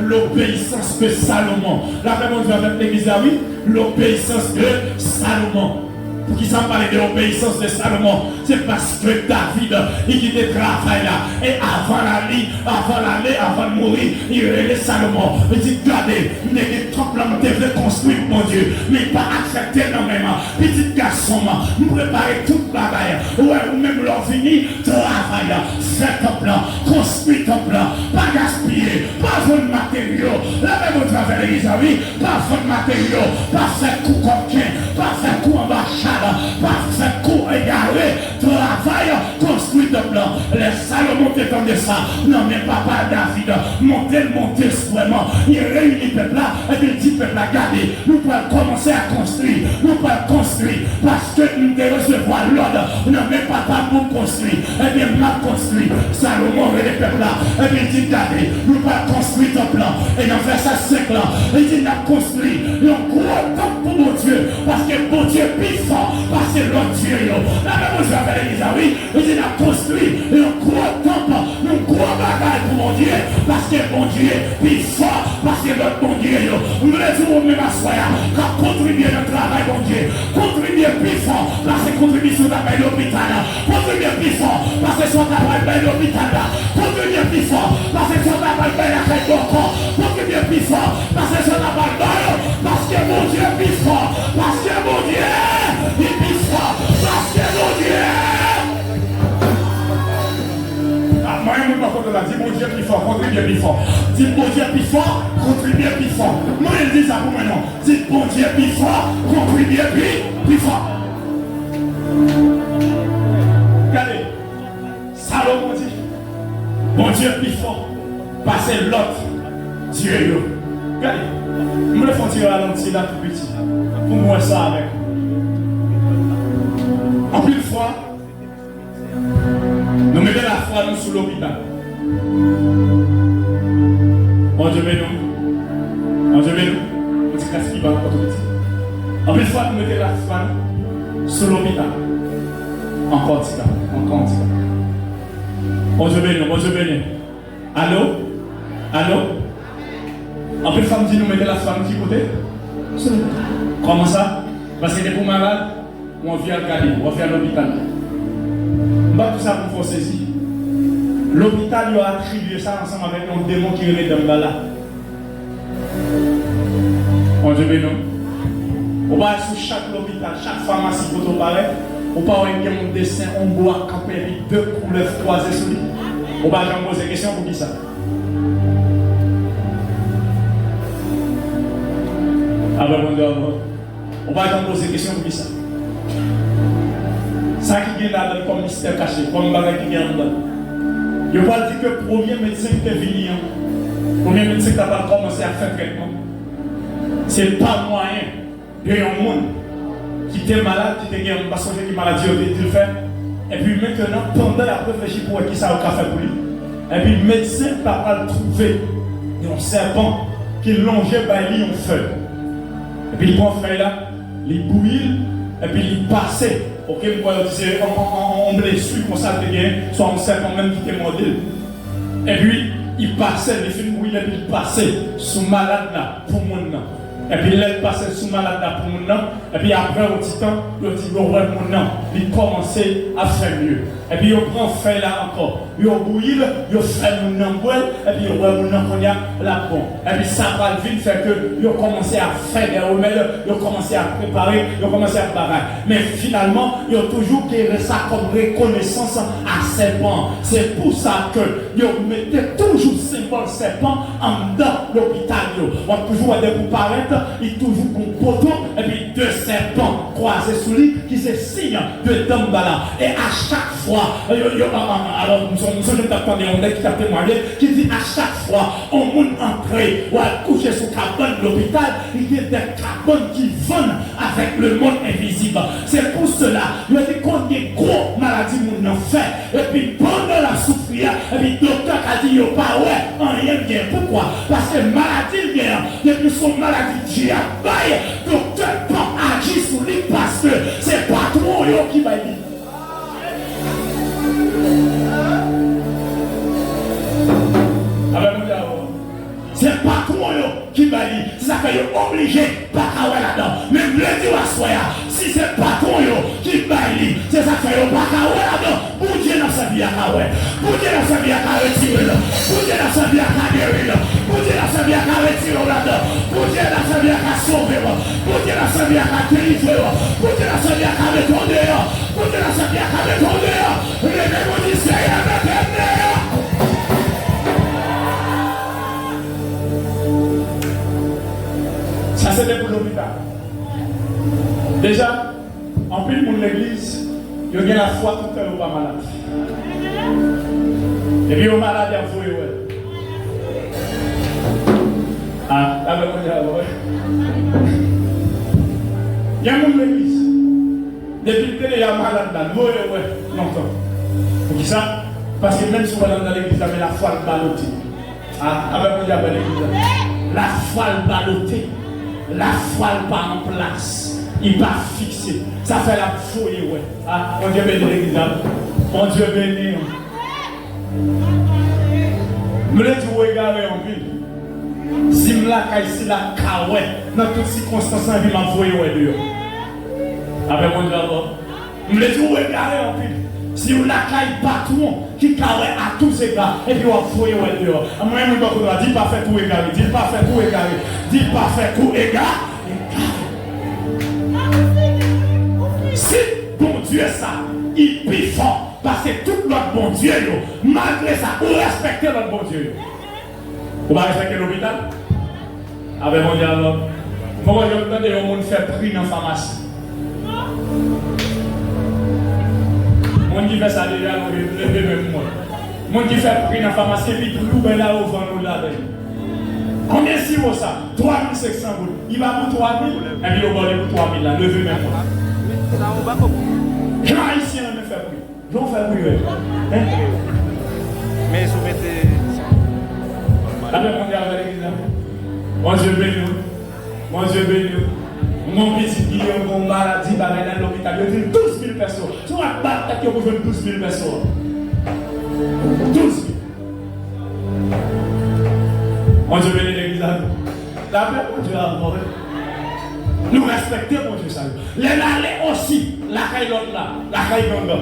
l'obéissance de Salomon. Là, on va avec l'église, oui, l'obéissance de Salomon. Pour qui ça parle de l'obéissance de Salomon? C'est parce que David, il dit de travail là. Et avant l'aller, avant de mourir, il relève Salomon. Il dit, regardez, les tremblements devaient construire mon Dieu. Mais pas accepter non même. Petit garçon, nous préparer toute bagaille. Ouais, ou même leur fini, travail. Fais ton plan, construis ton plan. Pas gaspiller, pas vendre matériaux. Là même au travers de l'église, oui, pas vendre matériaux, pas faire coup coquin, pas faire coup ambassade. Pas faire coup égaré, travail, construit de plan. Les Salomon t'étendent ça. Non, mais papa David, monter vraiment. Il réunit le peuple là, et puis il dit peuple là, regardez, nous pouvons commencer à construire. Nous pouvons construire parce que nous devons recevoir l'ordre. Non, mais papa pour construire. Eh bien, m'a construit. Salomon et le peuple là, et puis il dit, regardez, nous pouvons construire ton plan. Et dans verset 5 là, il dit, n'a construit un gros temple pour mon Dieu. Parce que mon Dieu est plus fort. Parce que l'autre Dieu, la même chose avec l'église, oui, il a construit un gros temple, un gros bagage pour mon Dieu, parce que mon Dieu est plus fort, parce que l'autre mon Dieu, nous voulons dire au même assoya, quand contribuer à notre travail, mon Dieu, contribuer plus fort, parce que contribuer sur la baille l'hôpital, contribuer plus fort, parce que sur la baille l'hôpital, contribuer plus fort, parce que sur la baille la caille d'encore, contribuer plus fort, parce que sur la baille parce que mon Dieu est plus fort, parce que mon Dieu il est plus fort, parce que mon Dieu. Ah, moi, je ne sais pas dire mon Dieu est plus fort, contribuer plus fort. Dis mon Dieu est plus fort, contribuer plus fort. Moi, je dis ça pour maintenant. Dis mon Dieu est plus fort, contribuer plus fort. Regardez, Salomon dit, mon Dieu est plus fort, parce que l'autre Dieu. Regardez, je me fais tirer à l'anti là tout petit. Pour moi, ça avec. En plus de fois, nous mettons la foi nous sous l'hôpital. Bon Dieu béni. Bon Dieu béni. On dit qu'est-ce qui va encore tout petit. En plus de fois, nous mettons la foi sous l'hôpital. Encore petit. Bon Dieu béni. Bon Dieu béni. Allô? Allô? En plus de fois, nous disons nous mettons la foi de côté. Comment ça? Parce que c'est pour malade. On vient regarder, on vient à l'hôpital. Tout ça pour faire saisir. L'hôpital a attribué ça ensemble avec un démon qui est dans là. On dit non. On va sur chaque hôpital, chaque pharmacie pour te parler. On va avoir un dessin, on boit camper, deux couleurs croisées sur lui. On va jamais poser des questions pour qui ça. On va jamais poser des questions pour qui ça. Ça qui est là comme mystère caché, comme bagage qui est là. Je vais dire que le premier médecin qui est venu, le premier médecin qui a commencé à faire traitement, ce n'est pas moyen de un monde qui était malade, qui était en bas qui maladie, il le fait. Et puis maintenant, pendant la réfléchir pour qui ça a fait pour lui. Et puis le médecin n'a trouvé un serpent qui longeait par lui en feu. Et puis il prend feuille là, il bouille, et puis il passait. Ok, vous voyez, c'est en blessure, comme ça, soit on sait quand même qui était modèle. Et puis, il passait, les films où il passait sous malade là, pour mon nom. Et puis, il passait sous malade là, pour mon nom. Et puis, après, au petit temps, il dit, ouais, mon nom. Il commençait à faire mieux. Et puis, il prend fait là encore. Il bouille, il fait mon nom, et puis, il voit mon nom qu'on y a là bon. Et puis, ça va vite faire que, il a commencé à faire des remèdes, il a commencé à préparer, il a commencé à préparer. Mais finalement, il a toujours géré ça comme reconnaissance à serpent. C'est pour ça que, il mettait toujours symbole serpent en dedans l'hôpital. On a toujours des pour paraître, il toujours un poteau, et puis deux serpents croisés sous lui, qui se signe de Dambala. Et à chaque fois, alors nous sommes d'attendre un mec qui a témoigné, qui dit à chaque fois, on monte entrer ou à coucher sous cabane de l'hôpital, il y a des cabanes qui vont avec le monde invisible. C'est pour cela, il a dit qu'on est gros maladie, mon enfant, et puis pendant la souffrir, et puis le docteur a dit, pas ouais, rien de bien. Pourquoi? Parce que maladie vient, depuis son maladie, j'ai un bail, docteur pas agir sur lui parce que c'est pas trop patron qui va dire. C'est patron qui va dire. C'est ça qu'il est obligé pas à là-dedans. Même le Dieu à soi, si c'est patron qui va dire, c'est ça qu'il est pas à là-dedans. Pour Dieu dans sa vie à Kawé. Pour Dieu dans sa vie à retirer là. Pour Dieu dans sa vie à guérir là. Pour Dieu dans sa vie à retirer là-dedans. Pour Dieu dans sa vie à sauver là. Pour Dieu dans sa vie à délivrer là. Pour Dieu dans sa vie à mettre en dehors. Pour Dieu dans sa vie à mettre en dehors. Les démons disent qu'il y a un ça c'était pour l'hôpital. Déjà, en plus pour l'église, il y a la foi tout le temps pas malade. Et puis, au malade, il y a fouillé, ouais. Ah, là, il y a mon l'église. Depuis que il y a malade là, ouais, longtemps. Pour qui ça? Parce que même si on va dans l'église, il y a la foi ballottée. Ah, avec mon diable, l'église. La foi ballottée. La foi pas en place. Il pas fixé. Ça fait la fouille, ouais. Ah, mon Dieu béni l'église. Mon Dieu béni. Je vais vous regarder en ville. Si je suis là, dans toutes circonstances, je vais m'envoyer dehors. Avec mon Dieu, je vais vous regarder en ville. Si vous l'avez patron qui carré à tous ces gars, et puis vous envoyez dehors. Moi, je ne dis pas faire tout égaré. Dis pas faire tout égaré. Dis pas faire tout égaré. Si bon Dieu ça, il est fort. Parce que tout notre bon Dieu, malgré ça, vous respectez notre bon Dieu. Vous va respecter l'hôpital? Avec mon Dieu alors. Comment je entends des gens faire prix dans la pharmacie? Mon qui fait ça déjà, nous lever même moi. Mon qui fait prix dans la pharmacie, puis tout le là au vent nous là. Combien si vaut ça? 3500 boules. Il va pour 3000, et puis au bord de 3000 là, levez même moi. Les haïtiens ne font plus. J'en fais plus. Mais vous mettez. Avec mon Dieu avec l'église. Mon Dieu béni. Mon Dieu béni. Mon petit Guillaume, mon maladie, dans l'hôpital, il y a 12 000 personnes. Tu vas battre qui ont 12 000 personnes. 12 000. Mon Dieu béni l'église. D'après mon Dieu avant. Nous respectons mon Dieu ça. Les allées aussi, la caille l'autre là, la caille l'autre là.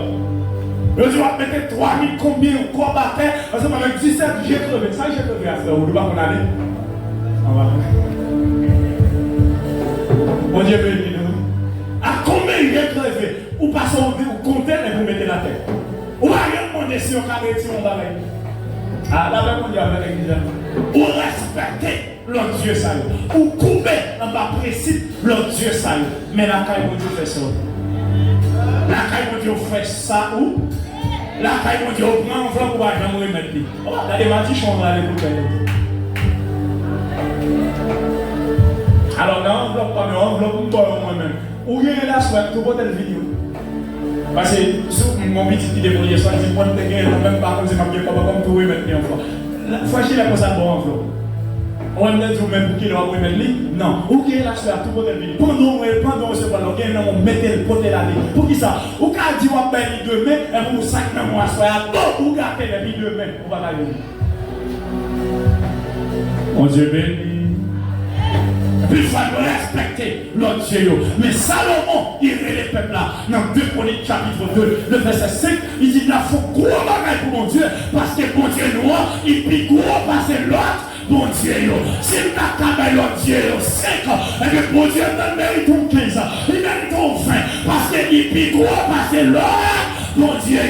Je dois mettre 3000 combien ou quoi battre, parce que avec 17, j'ai crevé. Ça, j'ai crevé à faire. Vous ne pouvez pas qu'on allait. Mon Dieu béni nous. À combien il est crevé? Ou passez au compter et vous mettez la tête. Ou à rien demander si on a réussi mon bagage. Ah, là, mon Dieu avec l'église. Ou respecter l'autre Dieu ça. Ou couper en bas précis l'autre Dieu ça. Mais la caille mon Dieu fait ça. La caille mon Dieu fait ça où? La caille mon Dieu prend un flanc pour aller me remettre. Oh, là, les matins, on va aller pour faire. Alors, dans l'enveloppe, pas l'enveloppe, moi-même. Où il y a là, soit tout le monde vidéo. Parce que mon petit qui débrouille, soit il dit, moi, je ne même pas comme si je ne pas comme tout remettre en flanc. Faut acheter la cosa bon enveloppe. On va dire même pour qu'il va remettre lui. Non. Ou qu'il là, soit tout le monde vidéo. Pendant ce ballon, on mettait le côté là. Pour qui ça? Ou quand dit, on va payer demain, et vous sac même moi, soit bon, ou gardez la vie demain. On va aller. Mon Dieu béni. Puis il faut respecter notre Dieu. Mais Salomon, il est le peuple là. Dans 2 Chroniques chapitre 2, le verset 5, il dit, il faut gros bagaille pour mon Dieu. Parce que mon Dieu noir, il peut gros passer l'autre. Bon Dieu, si nous avons l'autre Dieu 5 ans, et que mon Dieu ne mérite 15 ans, il mérite 20, parce qu'il peut gros passer l'autre. Mon Dieu,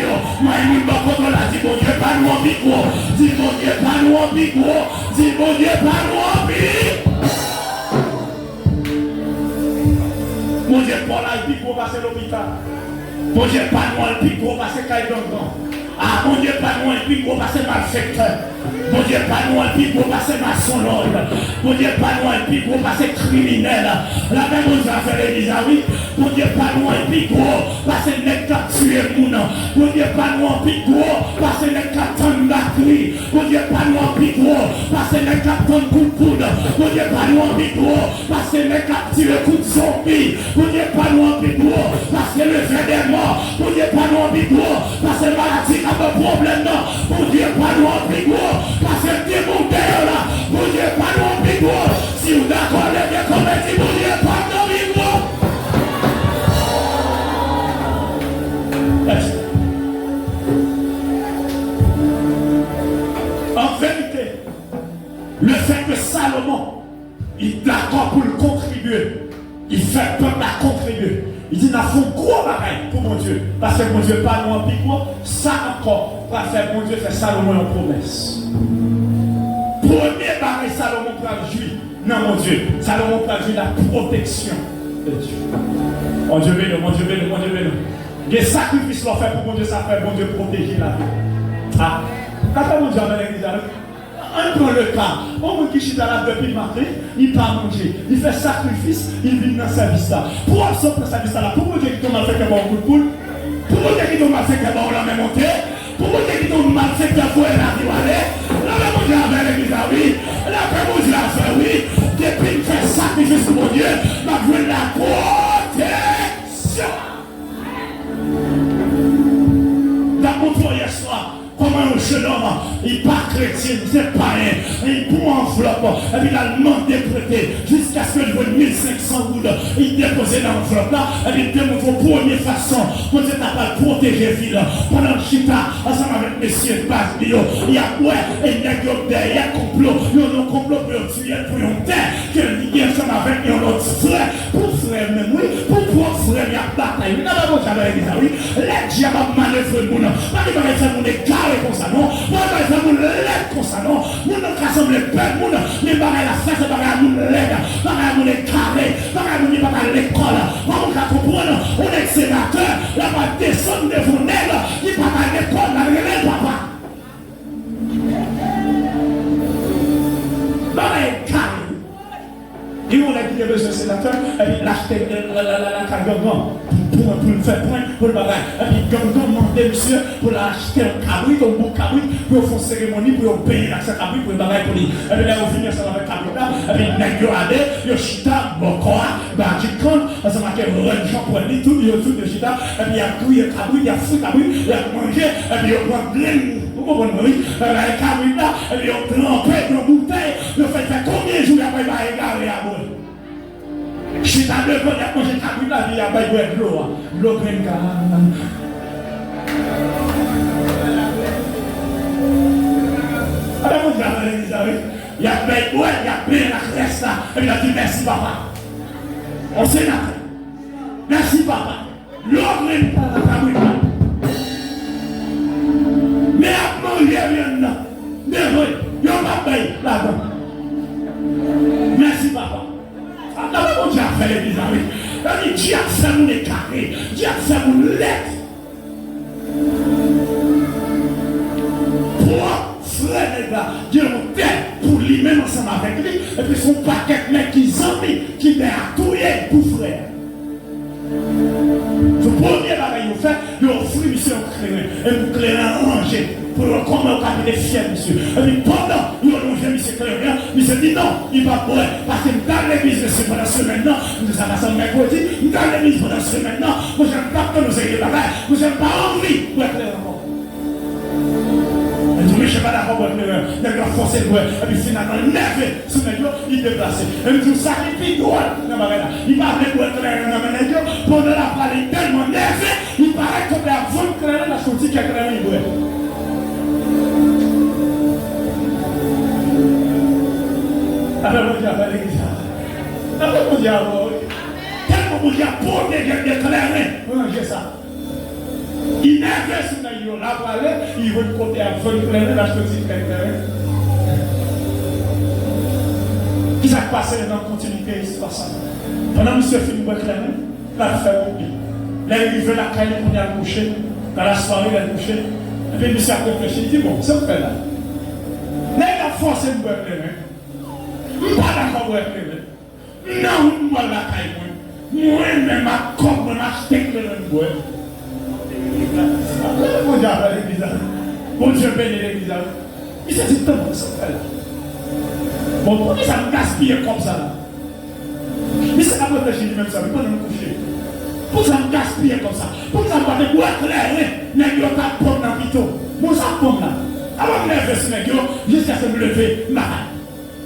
moi, il m'a dit, mon Dieu, pas nous en pico. Dis, mon Dieu, pas nous en pico. Dis, mon Dieu, pas nous en pico. Mon Dieu, pas là, il pico passer l'hôpital. Mon Dieu, pas nous, il pico passer caille dans. Ah, mon Dieu, pas nous, il pico passer malfecteur. Bon Bon Dieu, pas nous un pico, passer maçon l'ordre. Bon Dieu, pas nous un pico, passer criminel. La même chose à faire l'église, oui. Bon Dieu, pas nous un pico, passer les cas tuer moun. Bon Dieu, pas nous un pico, passer les cas tonnes batterie. Bon Dieu, pas nous un pico, passer les cas tonnes coup de coude. Bon Dieu, pas nous un pico, passer les cas tirer coup de zombie. Bon Dieu, pas nous un pico, passer le fait des morts. Bon Dieu, pas nous un pico, passer maladie qui a un problème. Bon Dieu, pas nous un pico, passer démon là. Bon Dieu, pas nous un pico. Si vous d'accord, les gars, comme dit, bon Dieu, pas nous un pico. En vérité, le fait que Salomon, il est d'accord pour le contribuer, il fait peuple à contribuer. Il dit, il faut gros bagaille pour mon Dieu. Parce que mon Dieu, pas nous en pico, ça encore, pour faire mon Dieu, fait Salomon en promesse. Premier bagaille, Salomon pour jouir. Non, mon Dieu, Salomon pour jouir la protection de Dieu. Mon Dieu béni, mon Dieu béni, mon Dieu béni. Les sacrifices l'ont fait pour mon Dieu, ça fait mon Dieu protéger la vie. Ah, quand mon Dieu amène l'église avec. On prend le cas, on qui chita là depuis le matin, il pas manger, il fait sacrifice, il vient dans le service là. Pour absorber le service là, pour vous dire qu'il tombe fait un bon coup de poule, pour vous dire qu'il tombe fait un bon la même montée, pour vous dire qu'il tombe fait un bon la vie aller, la même mon Dieu avec l'église là, oui, la même mon Dieu a fait, oui, depuis qu'il fait sacrifice pour mon Dieu, m'a joué la protection. La montre hier soir. Comment un jeune homme, il n'est pas chrétien, c'est pas rien, il prend enveloppe, et puis il a demandé prêter, jusqu'à ce qu'il voit 1500 gouttes, il déposait dans l'enveloppe là, et puis il démontre vos premières façons, pour que tu n'as pas protégé ville, pendant le chita, ensemble avec messieurs Bas Bio, il y a ouais, et il y a derrière complot, il y a un complot pour tuer, pour un terre, qu'il y a ensemble avec un autre frère, pour frère même, oui, pour frère, il y a bataille, il n'y a pas de j'avais dit ça, oui, les diables manœuvrent le monde, pas qu'il va faire mon écart, comme ça non, moi je vais vous l'aide comme ça non, nous nous rassemblons les peuples, les barrières la fête, les barrières nous l'aide, les barrières nous les carrés, les barrières nous les barrières l'école, moi on va comprendre, on est sénateur, là va descendre de vos nègres, qui pas à l'école, là les papa. Barrières carrées. Et on a dit que le sénateur, et puis l'acheter la cargaison. Pour le faire point, pour le bagage. Et puis, Gangan demandait monsieur pour l'acheter un cabri, un bon cabri, pour faire une cérémonie, pour payer l'accès cabri, pour le bagage pour lui. Et puis là, on finit ensemble avec cabri là, et puis, il y a des chita, bokoa, badjikon, ça m'a fait Jean pour lui, tout, il y a tout de chita, et puis il y a cuit cabri, il y a fou cabri, il y a mangé, et puis il y a plein, vous comprenez, oui, le cabri là, et puis il y a trempé dans la bouteille, il fait combien de jours après, il va égarer à boire. Je suis à deux fois, quand j'ai tapé la vie, il y a de l'eau. L'eau prenne carrément. Alors, vous avez il y a bien la crèche là. Et il a dit merci papa. On s'est là. Merci papa. L'eau prenne carrément. Mais à manger, rien là. Mais oui, il y a pas paye là-dedans. Merci papa. Alors, Dieu a fait les bizarres. Dieu a fait mon carré. Dieu a fait mon lettre. Pour frère les gars, Dieu a fait pour lui même ensemble avec lui. Et puis son paquet de mecs qui sont mis, qui a tout pour frère. Le premier bagage qu'il fait, il a offert monsieur un clairin. Et un clairin rangé. Pour comment on a été fier, monsieur. Et puis pendant, il a rangé monsieur clairin. Monsieur dit non, il va pas. Parce que dans l'église, monsieur, pendant ce maintenant, nous avons passé le mercredi, dans l'église, pendant ce maintenant, nous n'avons pas que nous ayons bagage. Nous n'avons pas envie pour être clairin encore. Et je ne suis pas d'accord pour être clairin. Il a forcé le et puis finalement, nerveux, sous les yeux, il déplacé. Et puis tout ça, il doit. Il parlait pour être clairin dans les yeux. Pendant la parole, il est tellement nerveux, il paraît comme la bonne clairin, la sortie qui a clairin, il doit. Alors, mon Dieu, avec l'église. Alors, mon Dieu, tellement mon Dieu, pour des clairins, j'ai ça. Il n'est pas sur la gueule, la parole, il veut côté à fond clairin, la sortie clairin. Qui s'est passé dans la continuité de l'histoire? Pendant que monsieur finit de clairin, la fait oublier. Là, il veut la caille pour aller coucher. Dans la soirée, il a couché. Et puis, monsieur a réfléchi, il dit bon, c'est ce que là. forcer de boire les mains. Pas d'accord boire les mains. Non, moi la caille moi. Moi-même ma corde m'a acheté que le boire. Mon Dieu à l'église. Mon Dieu bénit l'église. Il s'est dit tellement ça là. Bon, pourquoi ça me gaspille comme ça là? Mais c'est pas réfléchir lui-même ça, mais pas me coucher. Pour ça me gaspiller comme ça. Pour ça me pas de boire clair, n'est-ce pas prendre dans le pito. Moi ça prend là. Avant de me lever ce nègre, jusqu'à ce que me lever malade.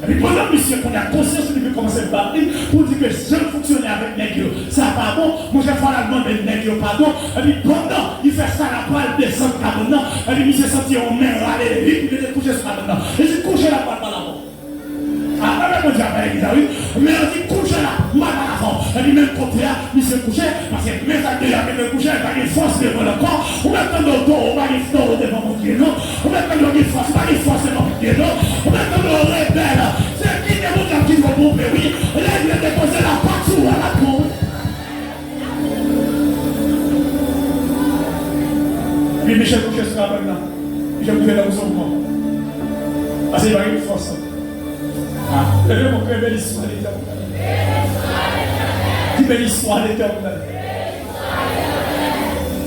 Et puis pendant que monsieur, qu'on a conscience de commencer à parler, pour dire que je fonctionne avec nègre, ça pas bon, moi je vais faire la demande de nègre, pardon. Et puis pendant, il fait ça la poêle, descend maintenant. Et puis il s'est senti en main, aller vite, il était couché sur la maintenant. Et j'ai couché la poêle par là-bas. Ah, mais on dit à l'église, oui. Mais on dit couché là, mal à l'avant. Et puis même côté là, il s'est couché, parce que mes amis avaient le couché, il va y force devant le corps. On met dans le dos, on va y force devant mon Dieu, non. On met dans le force, on va y force devant mon Dieu, non. On met dans le rebelle. C'est qui est mon qui va bomber, oui. Là, il a déposé la partout à la pompe. Puis Michel couché sur la bonne là. Michel couché dans le mouvement. Parce qu'il va y avoir une force. Levez mon cœur, belle histoire d'éternel. Dis belle histoire d'éternel.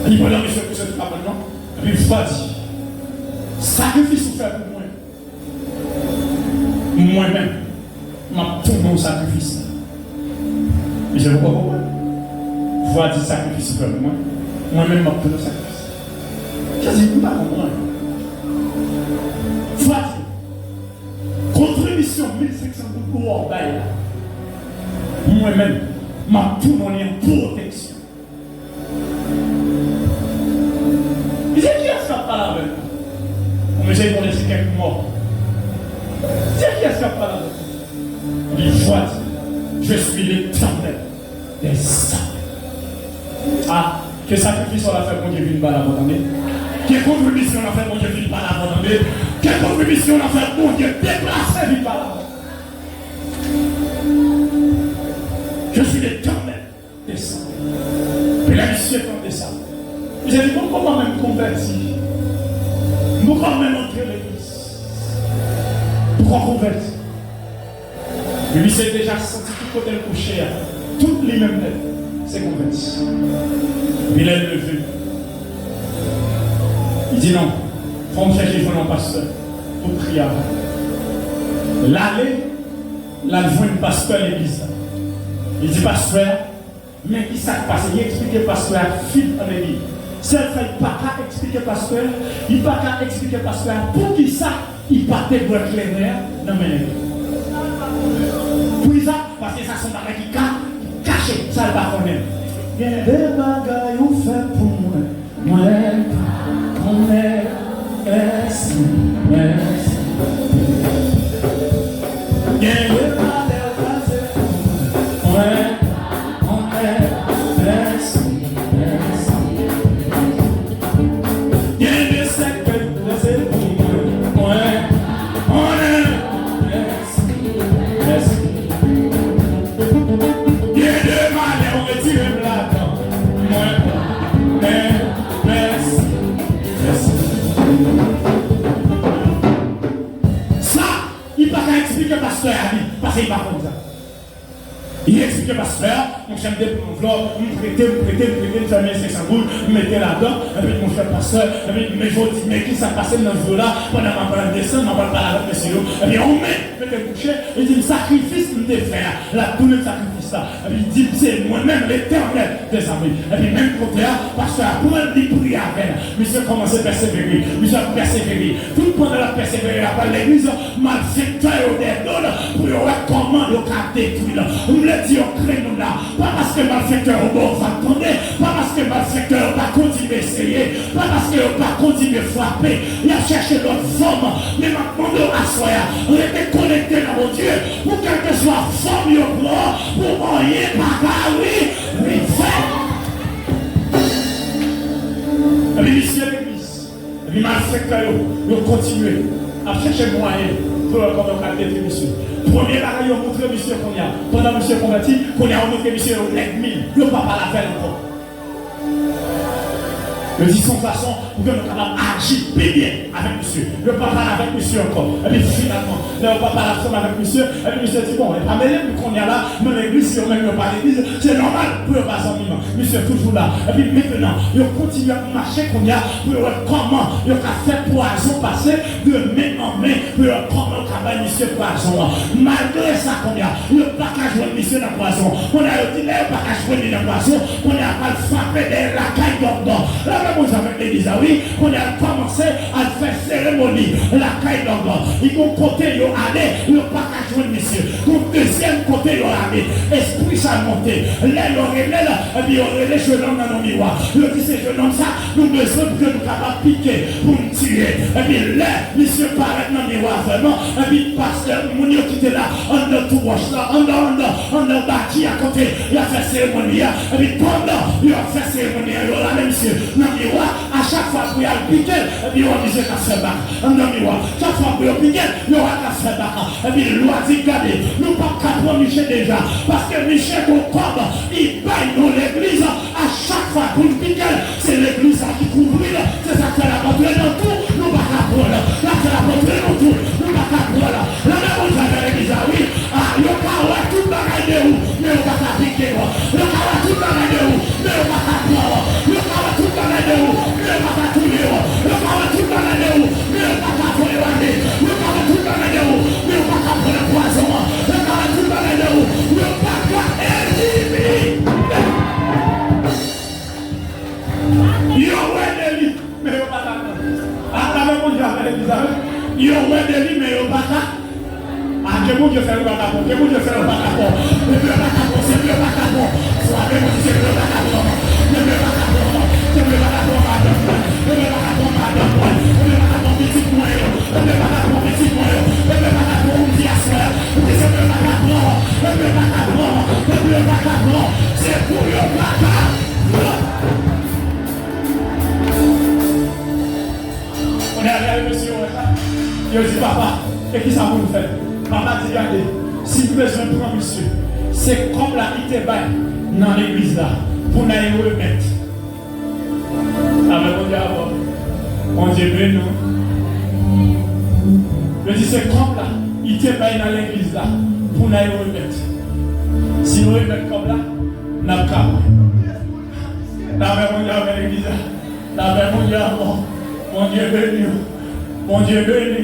Et puis pendant que je couche tout maintenant, et puis va dire, sacrifice ou faire pour moi. Moi-même, je tourne mon sacrifice. Et je ne vois pas pourquoi. Va dire sacrifice ou faire pour moi. Moi-même, je tourne mon sacrifice. Je dis, pas pour moi. Va dire. Contribution 1500 pour hors bail. Moi-même, ma tout mon en protection. Il dit qui est-ce qui a parlé avec nous? On me dit qu'on laisse quelques morts. C'est qui est-ce qui a parlé avec nous? Il voit, je suis l'Éternel des saints. Ah, que sacrifice on a fait pour Dieu vine par la bonne. Quelle contribution on a fait pour Dieu vine par la bonne. Quelle contribution on a fait pour Dieu déplacer vine par la bonne. Je suis l'Éternel des saints. Et la mission est ça. J'ai dit, comment même convertir? Pourquoi même entrer l'église? Pourquoi convertir? Lui s'est déjà senti tout côté le coucher. Toutes les mêmes lettres. C'est converti. Il est levé. Il dit non. Il faut me chercher un pasteur pour prier avant. L'aller, là, il voit un pasteur à l'église. Il dit pasteur, mais qui s'est passé? Il explique pasteur fil en l'église. C'est le fait qu'il n'a pas expliquer pasteur, il n'a pas expliquer pasteur pour qui ça, il partait pour éclairer dans mes nègres. Pour ça, parce que ça sont des qui cachent, ça ne va pas connaître. Il y a des bagailles où fait pour moi, moi, on est, merci. Il y a des bagailles où moi, on est, merci. Pasteur a dit, parce qu'il va comme ça. Il explique pasteur, mon chef de l'enveloppe, me prêter, me faire 1500 boules, me mettez là-dedans, et puis mon cher pasteur, et puis mais je dis, mais qui s'est passé dans ce jour-là, pendant ma parole de descendre, ma parole avec monsieur, et puis on met, mettez coucher, et dit, le sacrifice que je faire, là, tout le sacrifice là, et puis il dit, c'est moi-même l'Éternel des armées, et puis même côté là, pasteur, pour un lit prier avec, monsieur commence à persévérer, monsieur a persévéré, tout pendant la persévérer, après l'église, malfecteur des dons, pour voir comment le cas détruit là. Dit on crée nous là, pas parce que malfecteur au bon va attendre, pas parce que malfecteur va continuer à essayer, pas parce que va continuer à frapper, il a cherché l'autre forme, mais maintenant de la soya, on est connecté dans mon Dieu, pour quelle que soit forme au blanc, pour moyen, pas oui, fait. Et puis ici à l'église, et puis malfecteur, il continue à chercher moyen pour encore détruire monsieur. Premier bagage, on montre monsieur qu'on y a. Pendant monsieur converti, qu'on y a montré monsieur au leg 1000. Le papa l'a fait encore. Je dis son façon pour que nous capables d'agir bien avec monsieur. Je ne parle pas avec monsieur encore. Et puis finalement, je ne parle pas avec monsieur. Et puis monsieur dit, bon, pas mêlé qu'on y a là, dans l'église, si on même pas l'église, c'est normal pour pas s'en vivre. Monsieur est toujours là. Et puis maintenant, il continue à marcher qu'on y a pour voir comment il a fait poison passer de main en main pour voir comment il travaille monsieur poison. Malgré ça qu'on y a, il n'y a pas qu'à jouer monsieur dans le poison. On a dit, il n'y a pas qu'à jouer dans le poison. On a pas frappé de la caille d'ordre. Vous avec l'église, oui, on a commencé à faire cérémonie, la caille d'angle. Ils ont côté, ils ont allé, ils n'ont pas qu'à jouer, monsieur. Donc, deuxième côté, ils ont allé. Esprit, ça a monté. Là, ils ont relais, et puis ils ont relais, je l'homme dans nos miroirs. Ils ont dit, c'est je l'homme ça, nous besoin que nous capables piquer pour nous tirer. Et puis là, monsieur paraît dans le miroir vraiment. Et puis, pasteur, mon Dieu qui était là, on a tout roche là, on a bâti à côté, il a fait cérémonie. Et puis, pendant, il a fait cérémonie, il a là, monsieur. À chaque fois que vous avez piqué, et puis on dit qu'à faire bac. Chaque fois que vous avez piqué, il y aura qu'à faire bac. Et puis le loi dit, regardez, nous ne pouvons pas prendre Michel déjà. Parce que Michel, au corps, il baille dans l'église. À chaque fois que vous piquez, c'est l'église qui couvre. C'est ça qui fait la portée dans tout. Nous ne pouvons pas prendre. Là, c'est la portée dans tout. Nous ne pouvons pas prendre. Là, même on va faire l'église, oui. Ah, il y a tout le bagage de où, mais on ne va pas piquer. Il y a tout le bagage de où, mais on ne va pas prendre. Il y a tout le bagage de où. C'est pour le on est allé avec monsieur, il a dit papa, et qui ça vous nous fait? Papa dit regardez, si vous besoin de prendre monsieur, c'est comme la qui te baille dans l'église là, pour nous remettre. Avec mon Dieu avant, on dit ben non. Je dis c'est comme là, il te baille dans l'église là, pour nous remettre. Si nous remettons comme là, nous avons qu'à. Avec mon Dieu avec l'église là, avec mon Dieu avant. Mon Dieu béni, mon Dieu béni.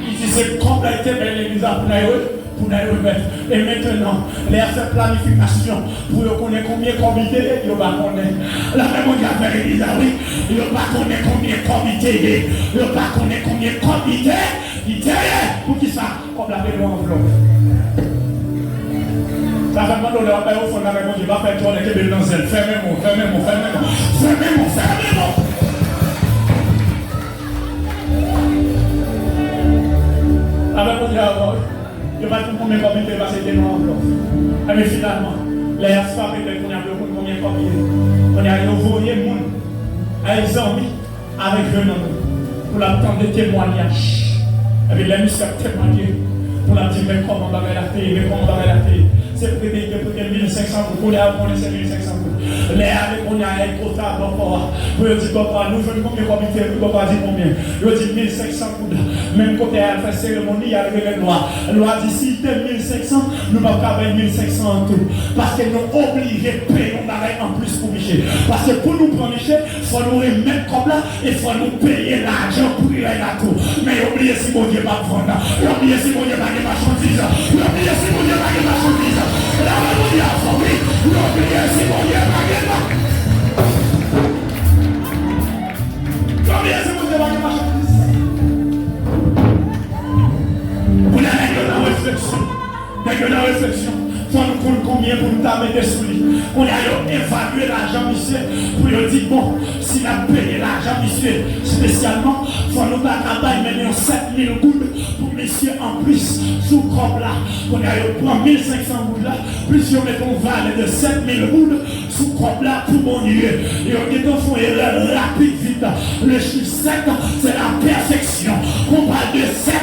Il dit c'est complètement l'église pour nous remettre. Et maintenant, les faire planification pour connaître combien de comités il va connaître. La même on dit à l'église, oui, il va connaître combien de comités, il va connaître combien de comités, il dit pour qui ça, comme la belle enveloppe. Ça fait pas de l'heure, au fond, la même on dit, va faire tourner que belle dans elle. Fermez-moi. Avec mon Dieu, je vais tout combien de comités va c'était dans l'enveloppe. Mais finalement, les asfaves étaient qu'on a combien de comités. On a envoyé les gens à les amis avec eux pour l'attendre des témoignages. Et puis les muscles témoigner pour la dire mais comment on va la payer, mais comment on va la payer. C'est pour que 1500 pour qu'on a 1500 pour. Les avec on a un quota encore. Pour dire papa, nous faisons combien de comités, papa dit combien. Je dis 1500 pour. Même côté à faire cérémonie, il y a les lois. La loi dit si tu 1500, nous ne pouvons pas faire 1500 en tout. Parce que nous obligés de payer en plus pour Michel. Parce que pour nous prendre Michel, il faut nous remettre comme là et il faut nous payer l'argent pour y aller à tout. Mais oubliez si mon Dieu va prendre. Oubliez si mon Dieu va gagner ma marchandise. Oubliez si mon Dieu va gagner ma marchandise. La maladie a formé. Oubliez si mon Dieu va gagner ma oubliez si mon Dieu va gagner ma marchandise. Pour la réflexion, il faut nous prendre combien pour nous mettre sous lui. On a évalué l'argent, monsieur, pour lui dire, bon, s'il a payé l'argent, monsieur, spécialement, il faut nous mettre 7000 gouttes pour monsieur en plus, sous crop là. On a pris 1500 gouttes là, plus on met un valet de 7000 gouttes sous crop là pour mon Dieu. Et on dit qu'on fait une erreur rapide, vite. Le chiffre 7, c'est la perfection. On parle de 7,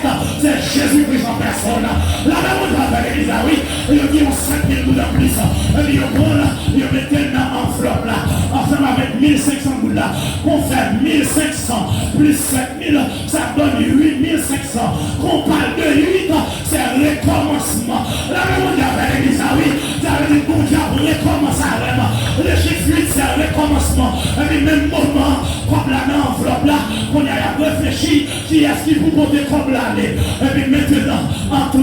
c'est Jésus-Christ en personne. La même on va faire l'église, oui. Et on dit on 7000 gouttes en plus. Et puis on prend là, et on met tellement enveloppe là, ensemble avec 1500 gouttes monde là, qu'on fait 1500 plus 7000, ça donne 8500. Qu'on parle de 8, c'est un recommencement. La même chose avec l'église, oui, ça veut dire qu'on recommence vraiment. Le chiffre 8, c'est un recommencement. Et puis même moment, comme là dans l'enveloppe là, qu'on a réfléchi, qui est-ce qui vous peut comme l'année. Et puis maintenant, entre eux,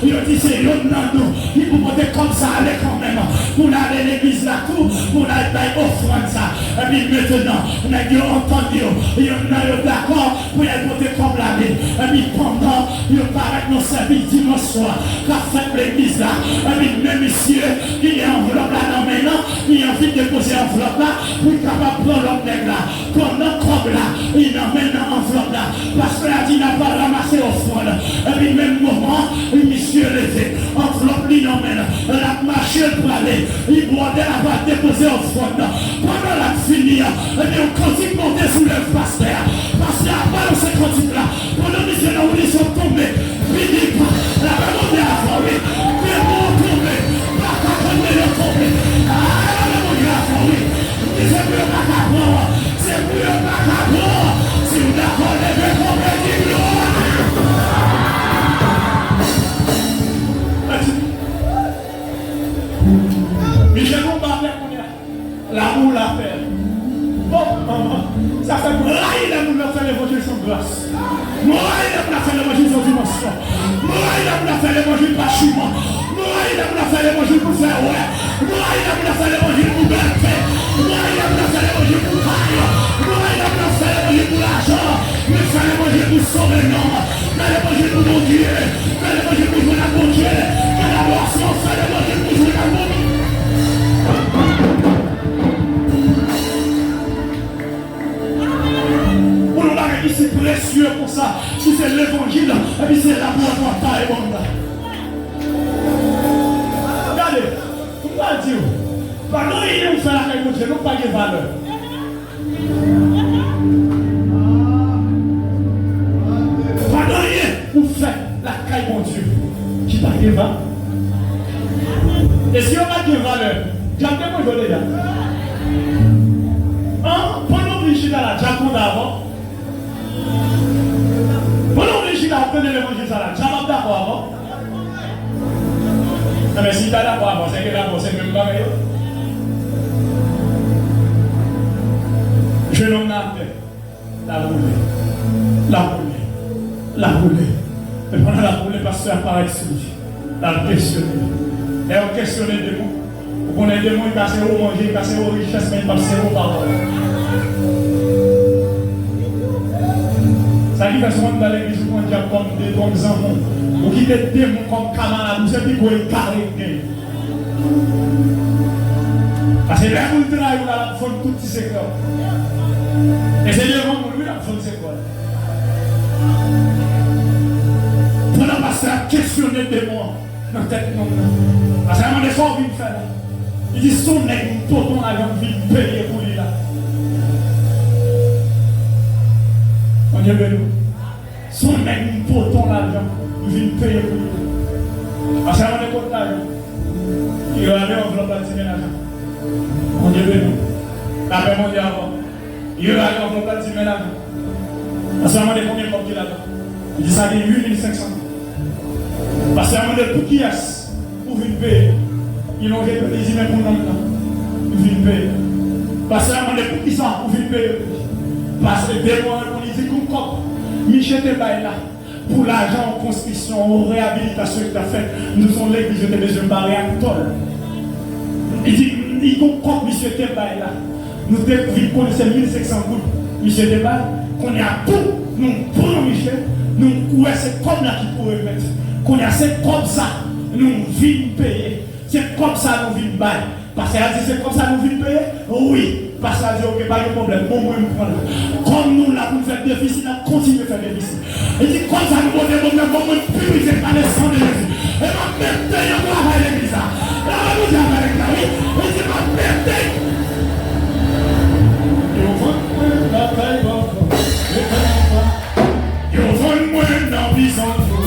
il dit c'est eux dans nous, qui vous peut comme ça aller quand même. Pour aller à l'église là tout, pour aller à offrande ça. Et puis maintenant, on a entendu, il y en a d'accord pour aller voter comme l'année. Et puis pendant, il paraît dans service dimanche soir, qu'a fait l'église là. Et puis même monsieur, il y a enveloppe là dans maintenant, il a envie de déposer enveloppe là, pour être capable de prendre l'autre là. Pendant comme là, il emmène enveloppe là. Parce que là, il n'a pas ramassé offrande. Et puis même moment, le monsieur levé, enveloppe lui emmène, la marche pour aller, il bordait la va déposer offrande. Pendant la fini, et puis on continue de monter sous le pasteur. Parce qu'il n'y a pas de ce continue là. Pendant que les gens sont tombés, Philippe, la va monter à fond, oui. Mais bon, tomber, pas qu'à tomber, le tomber. Ah, la va monter à fond, oui. C'est pour le macabre, c'est pour le macabre. Si vous d'accord, les deux tomber, dis-le. Michel Combat, l'amour l'a fait. Ça fait pour là, il a voulu faire l'évangile sans grâce. Moi, il a voulu faire l'évangile sans dimension. Moi, il a voulu faire l'évangile par chiment. Moi, il a voulu faire l'évangile pour faire ouais. Moi, il a voulu faire l'évangile pour bercer. Moi, il a voulu faire l'évangile pour taille. Moi, il a voulu faire l'évangile pour l'argent. Mais faire l'évangile pour sauver non. Faire l'évangile pour mon Dieu. Faire l'évangile pour jouer la bon Dieu. Faire la boisson, faire l'évangile pour jouer la bon Dieu. C'est précieux pour ça. Si c'est l'évangile, et puis c'est l'amour à toi, ta et bon. Regardez, comment dire, pendant qu'il nous fait la caille de Dieu, nous pas de valeur. Pendant qu'il nous fait la caille de Dieu, qui pas de valeur. Et si on n'a pas de valeur, j'aime bien moi je l'ai là. Pendant que je suis dans la Jaconde avant, pendant que je suis là, on connaît l'évangile ça là, j'en ai d'accord avant. Mais si tu as d'accord avant, c'est que d'abord c'est même pas meilleur. Je l'en ai la roulée. Et pendant la roulée, parce que apparaît sur lui, la questionner. Et on questionne des mots. Vous connaissez des mots, ils passent au manger, ils passent aux richesses, mais ils passent aux paroles. Ça dit que souvent dans l'église, on dit comme des bons enfants. Ou qui des démons comme camarades, vous savez quoi, ils carrent. Parce que là, vous travaillez, vous allez faire tout petit secteur. Et c'est devant pour lui, la fond c'est quoi? Pendant que ça a questionné des mots dans la tête, non. Parce que un effort qu'il fait là. Il dit son nègre, tout ton argent, il paye pour lui là. On est venu. Son nègre, tout ton argent, il paye pour lui. Parce que on est contre l'argent. Il va aller enveloppe à 10 000 argent. On est venu. La paix mondiale avant. Il va aller enveloppe à 10 000 argent. Parce que on est combien de qu'il a là? Il dit ça dit 8500. Parce que on est pour qui est-ce pour venir payer? Ils n'ont jamais dit même pour nous. Ils viennent payer. Parce que on est pour qui ça pour venir payer? Parce que des mois on dit comme cop. Michel te baille là. Pour l'argent en construction, en réhabilitation que tu as fait, nous sommes l'église de besoin de barrer à tol. Il dit, il comprend que Michel te baille là. Nous connaissons 1500 gouttes. Michel te baille, qu'on est à tout. Nous prenons Michel. Nous, c'est comme là qu'il pourrait mettre. Qu'on a c'est comme ça. Nous vîmes payer. C'est comme ça nous vîmes bailler. Parce qu'elle a dit c'est comme ça nous vîmes payer? Oui. Parce qu'elle a dit ok, pas de problème. Bon, moi, je prends. Comme nous là, pour faire déficit, nous continuons à faire déficit. Il dit comme ça nous prenons des problèmes. Bon, moi, purifier par les sang de Jésus. Et ma même temps, il y a un travail à l'église. Là, nous avons avec la vie. Il dit ma même temps. Et on voit la paille encore. Yo vend moins dans Byzantin.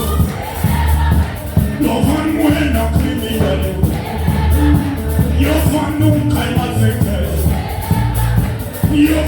Yo vend moins dans criminel. Yo vend nous quand il a fait. Yo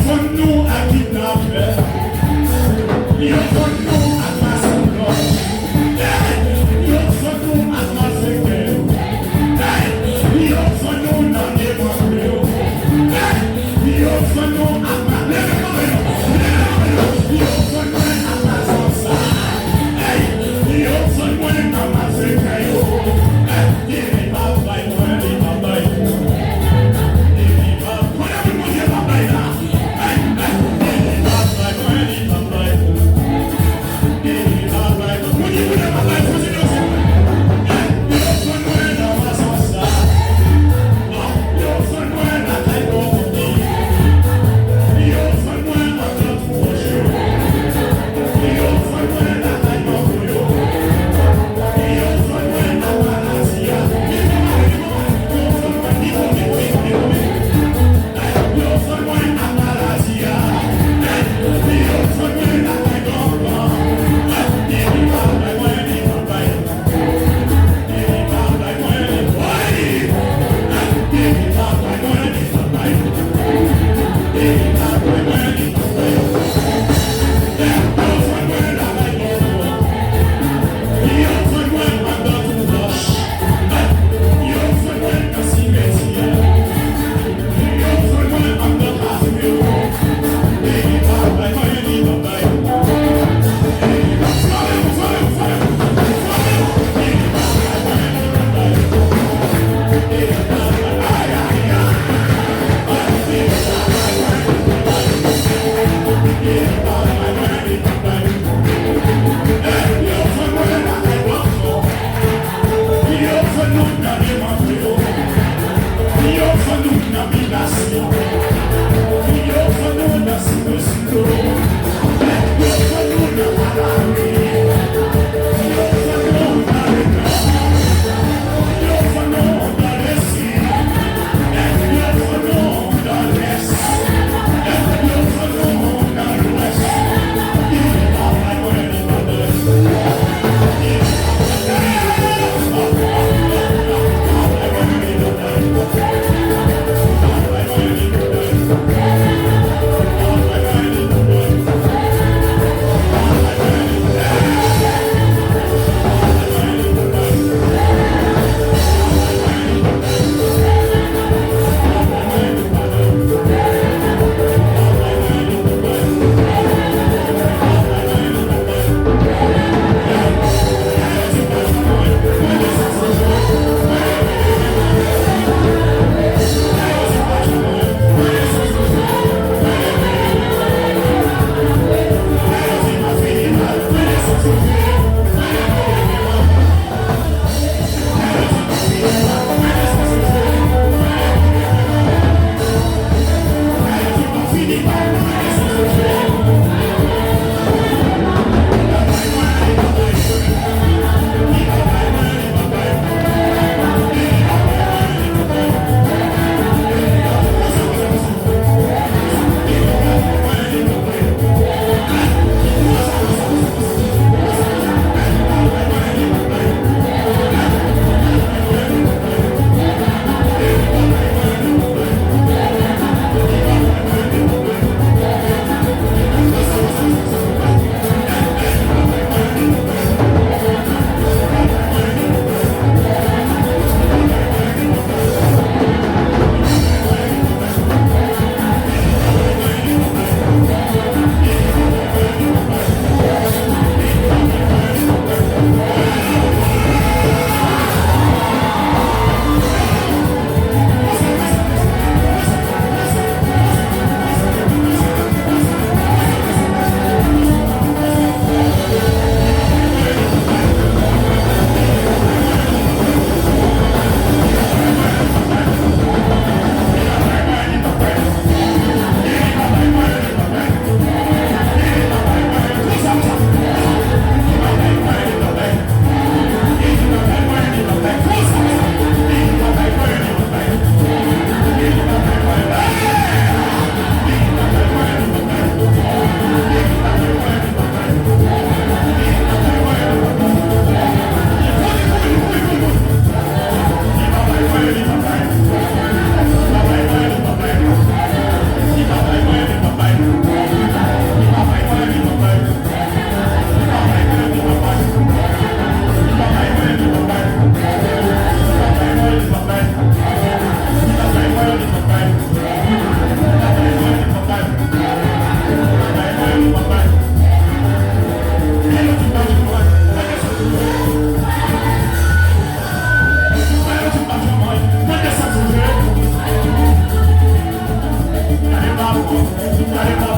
papa.